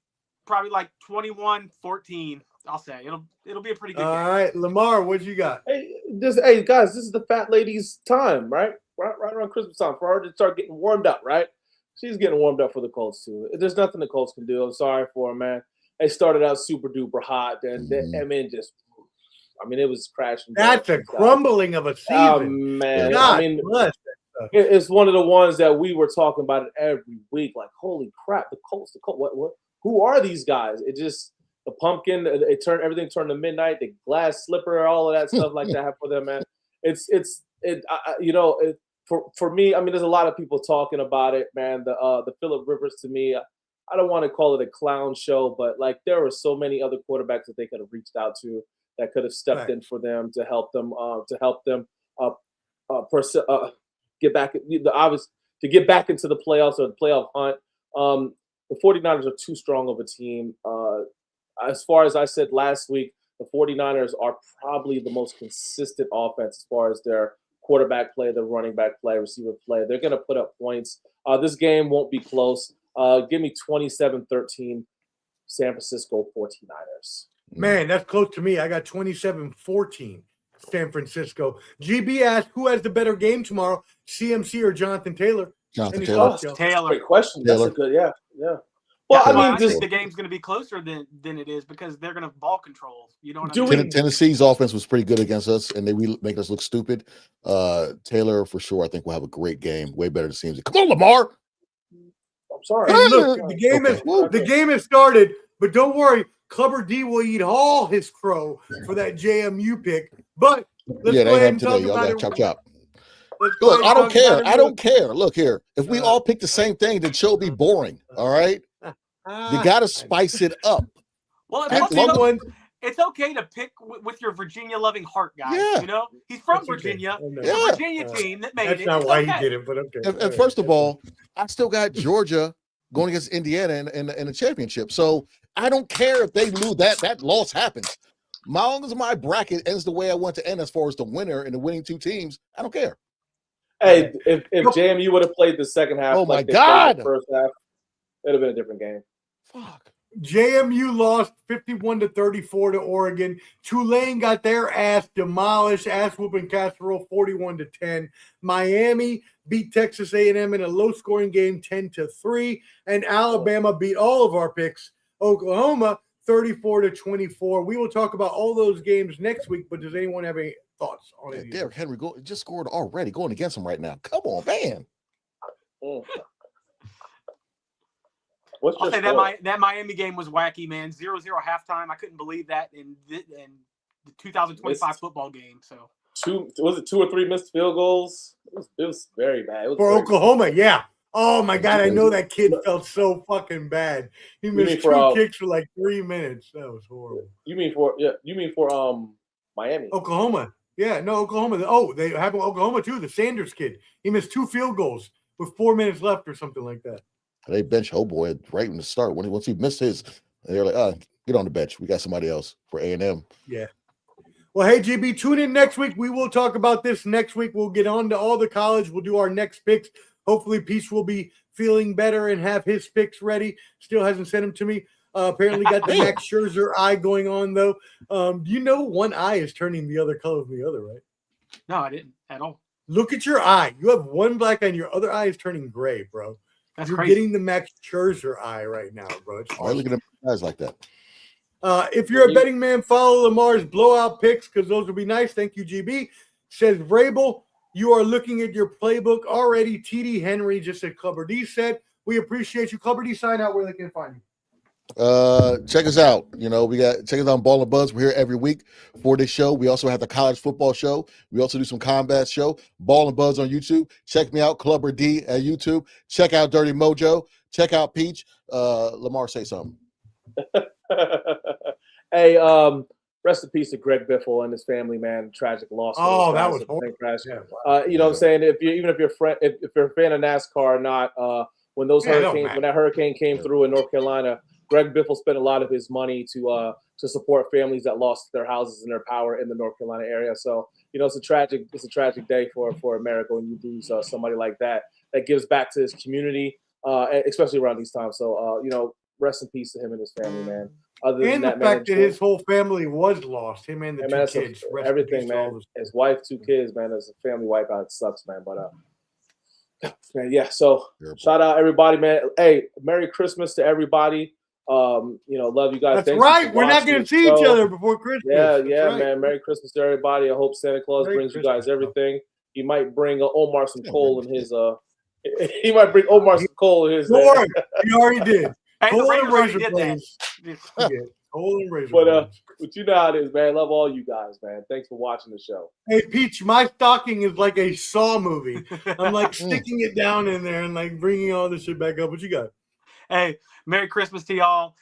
21-14. I'll say it'll be a pretty good game. All right, Lamar, what you got? Hey guys, this is the fat lady's time, right? Right around Christmas time for her to start getting warmed up, right? She's getting warmed up for the Colts too. There's nothing the Colts can do. I'm sorry for them, man. They started out super duper hot, and it was crashing. That's a crumbling of a season. Oh man, it's one of the ones that we were talking about it every week. Like, holy crap, the Colts. What? Who are these guys? It just the pumpkin. Everything turned to midnight. The glass slipper, all of that stuff like that for them, man. For me, there's a lot of people talking about it, man. The Phillip Rivers, to me, I don't want to call it a clown show, but there were so many other quarterbacks that they could have reached out to that could have stepped in for them to help them get back into the playoffs or the playoff hunt. The 49ers are too strong of a team. As far as I said last week, the 49ers are probably the most consistent offense as far as their quarterback play, their running back play, receiver play. They're going to put up points. This game won't be close. Give me 27-13 San Francisco 49ers. Man, that's close to me. I got 27-14 San Francisco. GB asked, who has the better game tomorrow, CMC or Jonathan Taylor? Jonathan Taylor. Taylor. Great question. Taylor. That's a good, yeah. Well, I think the game's going to be closer than it is because they're going to ball control. You know what I mean? Tennessee's offense was pretty good against us, and they make us look stupid. Taylor, for sure, I think will have a great game. Way better than CMC. Come on, Lamar. I'm sorry. Hey, look, the game has started, but don't worry. Clubber D will eat all his crow for that JMU pick. But let's go ahead and talk about it. Chop chop. Look, I don't care. I don't care. Look here. If we all pick the same thing, then show be boring. All right. You got to spice it up. Well, it's okay to pick with your Virginia-loving heart, guys. Yeah. You know, he's from Virginia. It's a Virginia team that made it. That's not why he did it, but okay. And first of all, I still got Georgia going against Indiana in the championship. So I don't care if they lose. That loss happens. As long as my bracket ends the way I want to end as far as the winner and the winning two teams, I don't care. Hey, if JMU would have played the second half, my God, the first half, it'd have been a different game. Fuck. JMU lost 51-34 to Oregon. Tulane got their ass demolished, ass-whooping casserole 41-10. Miami beat Texas A&M in a low-scoring game 10-3. And Alabama beat all of our picks, Oklahoma 34-24. We will talk about all those games next week, but does anyone have any thoughts on it? Derrick Henry just scored already, going against him right now. Come on, man. I'll say that Miami game was wacky, man. 0-0 halftime. I couldn't believe that in the 2025 football game. So was it 2 or 3 missed field goals? It was very bad. For Oklahoma, yeah. Oh my God, I know that kid felt so fucking bad. He missed 2 kicks for like 3 minutes. That was horrible. You mean for Miami? Oklahoma. Yeah, no, Oklahoma. Oh, they have Oklahoma too. The Sanders kid. He missed 2 field goals with 4 minutes left or something like that. They bench Hoboy right in the start. Once he missed his, they're like, get on the bench. We got somebody else for A&M. Yeah. Well, hey, GB, tune in next week. We will talk about this next week. We'll get on to all the college. We'll do our next picks. Hopefully, Peach will be feeling better and have his picks ready. Still hasn't sent them to me. Apparently got the Max Scherzer eye going on, though. You know one eye is turning the other color of the other, right? No, I didn't at all. Look at your eye. You have one black eye and your other eye is turning gray, bro. You're crazy. Getting the Max Scherzer eye right now, bro. Why look at guys like that? If you're a betting man, follow Lamar's blowout picks because those will be nice. Thank you, GB. Says Vrabel, you are looking at your playbook already. TD Henry just said Clubber D said. We appreciate you. Clubber D, sign out where they can find you. Check us out. Check us out on Ball and Buzz. We're here every week for this show. We also have the college football show. We also do some combat show. Ball and Buzz on YouTube. Check me out, Clubber D at YouTube. Check out Dirty Mojo. Check out Peach. Lamar, say something. Hey, rest in peace to Greg Biffle and his family, man. Tragic loss. Oh, that was horrible. Yeah. You know what I'm saying? If you're a fan of NASCAR or not, when that hurricane came through in North Carolina, Greg Biffle spent a lot of his money to support families that lost their houses and their power in the North Carolina area. So, it's a tragic day for America when you lose somebody like that gives back to his community, especially around these times. So, rest in peace to him and his family, man. Other than the fact that his whole family was lost, him and the 2 kids. Everything, man. His wife, 2 kids, man. As a family wipeout, it sucks, man. But man, yeah. So shout out everybody, man. Hey, Merry Christmas to everybody. Love you guys. That's right. We're not going to see each other before Christmas. Yeah, right. Man. Merry Christmas to everybody. I hope Santa Claus brings you guys everything. He might bring Omar some coal in his. He might bring Omar some coal in his. Don't worry, he already did. Hey, coal and razor blades. Coal and razor blades. But you know how it is, man. Love all you guys, man. Thanks for watching the show. Hey, Peach, my stocking is like a Saw movie. I'm like sticking it down in there and like bringing all this shit back up. What you got? Hey, Merry Christmas to y'all.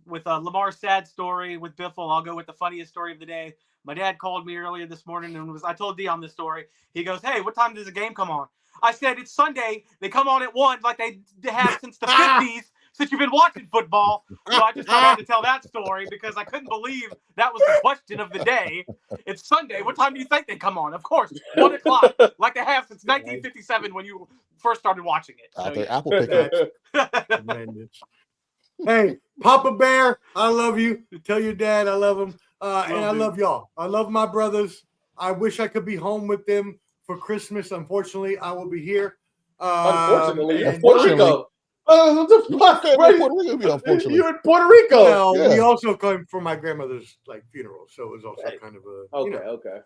With Lamar's sad story with Biffle, I'll go with the funniest story of the day. My dad called me earlier this morning and I told Dion this story. He goes, "Hey, what time does the game come on?" I said, "It's Sunday. They come on at 1 like they have since the 50s, since you've been watching football." So I just thought I had to tell that story because I couldn't believe that was the question of the day. It's Sunday. What time do you think they come on? Of course, 1 o'clock, like they have since 1957 when you first started watching it. So, yeah. Apple pickups. Hey, Papa Bear, I love you. Tell your dad I love him. And I love y'all. I love my brothers. I wish I could be home with them for Christmas. Unfortunately, I will be here. Unfortunately. You're in Puerto Rico. Well, we also came for my grandmother's funeral, so it was also kind of a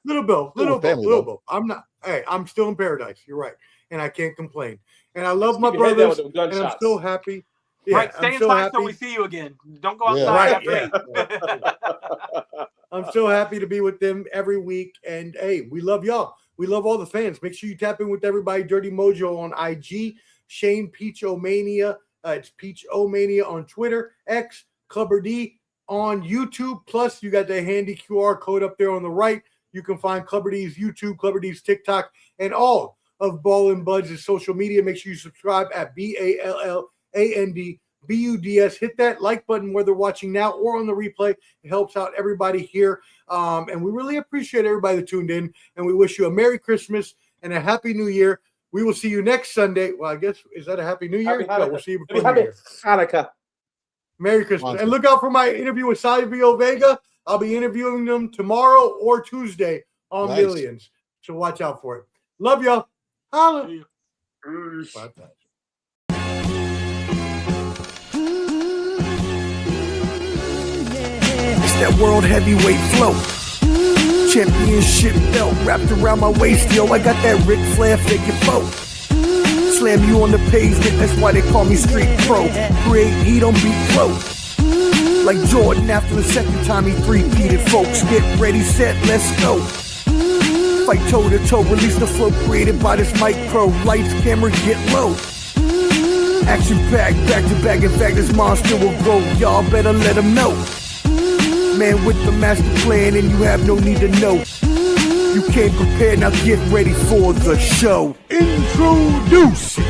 little bill. I'm not. Hey, I'm still in paradise. You're right, and I can't complain. And I love my Keep your head down with brothers, them and I'm gunshots. so happy. Yeah, Right, stay I'm so inside till we happy. see you again. Don't go outside after 8. I'm so happy to be with them every week. And hey, we love y'all. We love all the fans. Make sure you tap in with everybody. Dirty Mojo on IG, Shane PeachOMania. It's PeachOMania on Twitter, X, Clubber D on YouTube. Plus, you got the handy QR code up there on the right. You can find Clubber D's YouTube, Clubber D's TikTok, and all of Ball and Buds' social media. Make sure you subscribe at BALLANDBUDS. Hit that like button whether watching now or on the replay. It helps out everybody here. And we really appreciate everybody that tuned in. And we wish you a Merry Christmas and a Happy New Year. We will see you next Sunday. Well, I guess, is that a Happy New Year? No, we'll see you before New Year. Hanukkah. Merry Christmas. And look out for my interview with Salvio Vega. I'll be interviewing them tomorrow or Tuesday on Millions. So watch out for it. Love y'all. Holla. Bye-bye. It's that world heavyweight flow. Championship belt wrapped around my waist, yo. I got that Ric Flair figure foe. Slam you on the pavement, that's why they call me street pro. Create heat on beat flow. Like Jordan after the second time he three-peated, folks. Get ready, set, let's go. Fight toe to toe, release the flow created by this mic pro. Lights, camera, get low. Action packed, back to back. In fact, this monster will go. Y'all better let him know. Man with the master plan, and you have no need to know. You came prepared, now get ready for the show. Introducing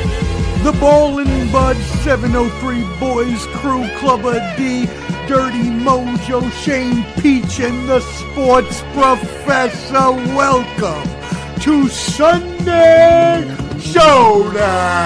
the Ball and Bud 703 Boys Crew, Clubber D, Dirty Mojo, Shane Peach, and the Sports Professor. Welcome to Sunday Showdown.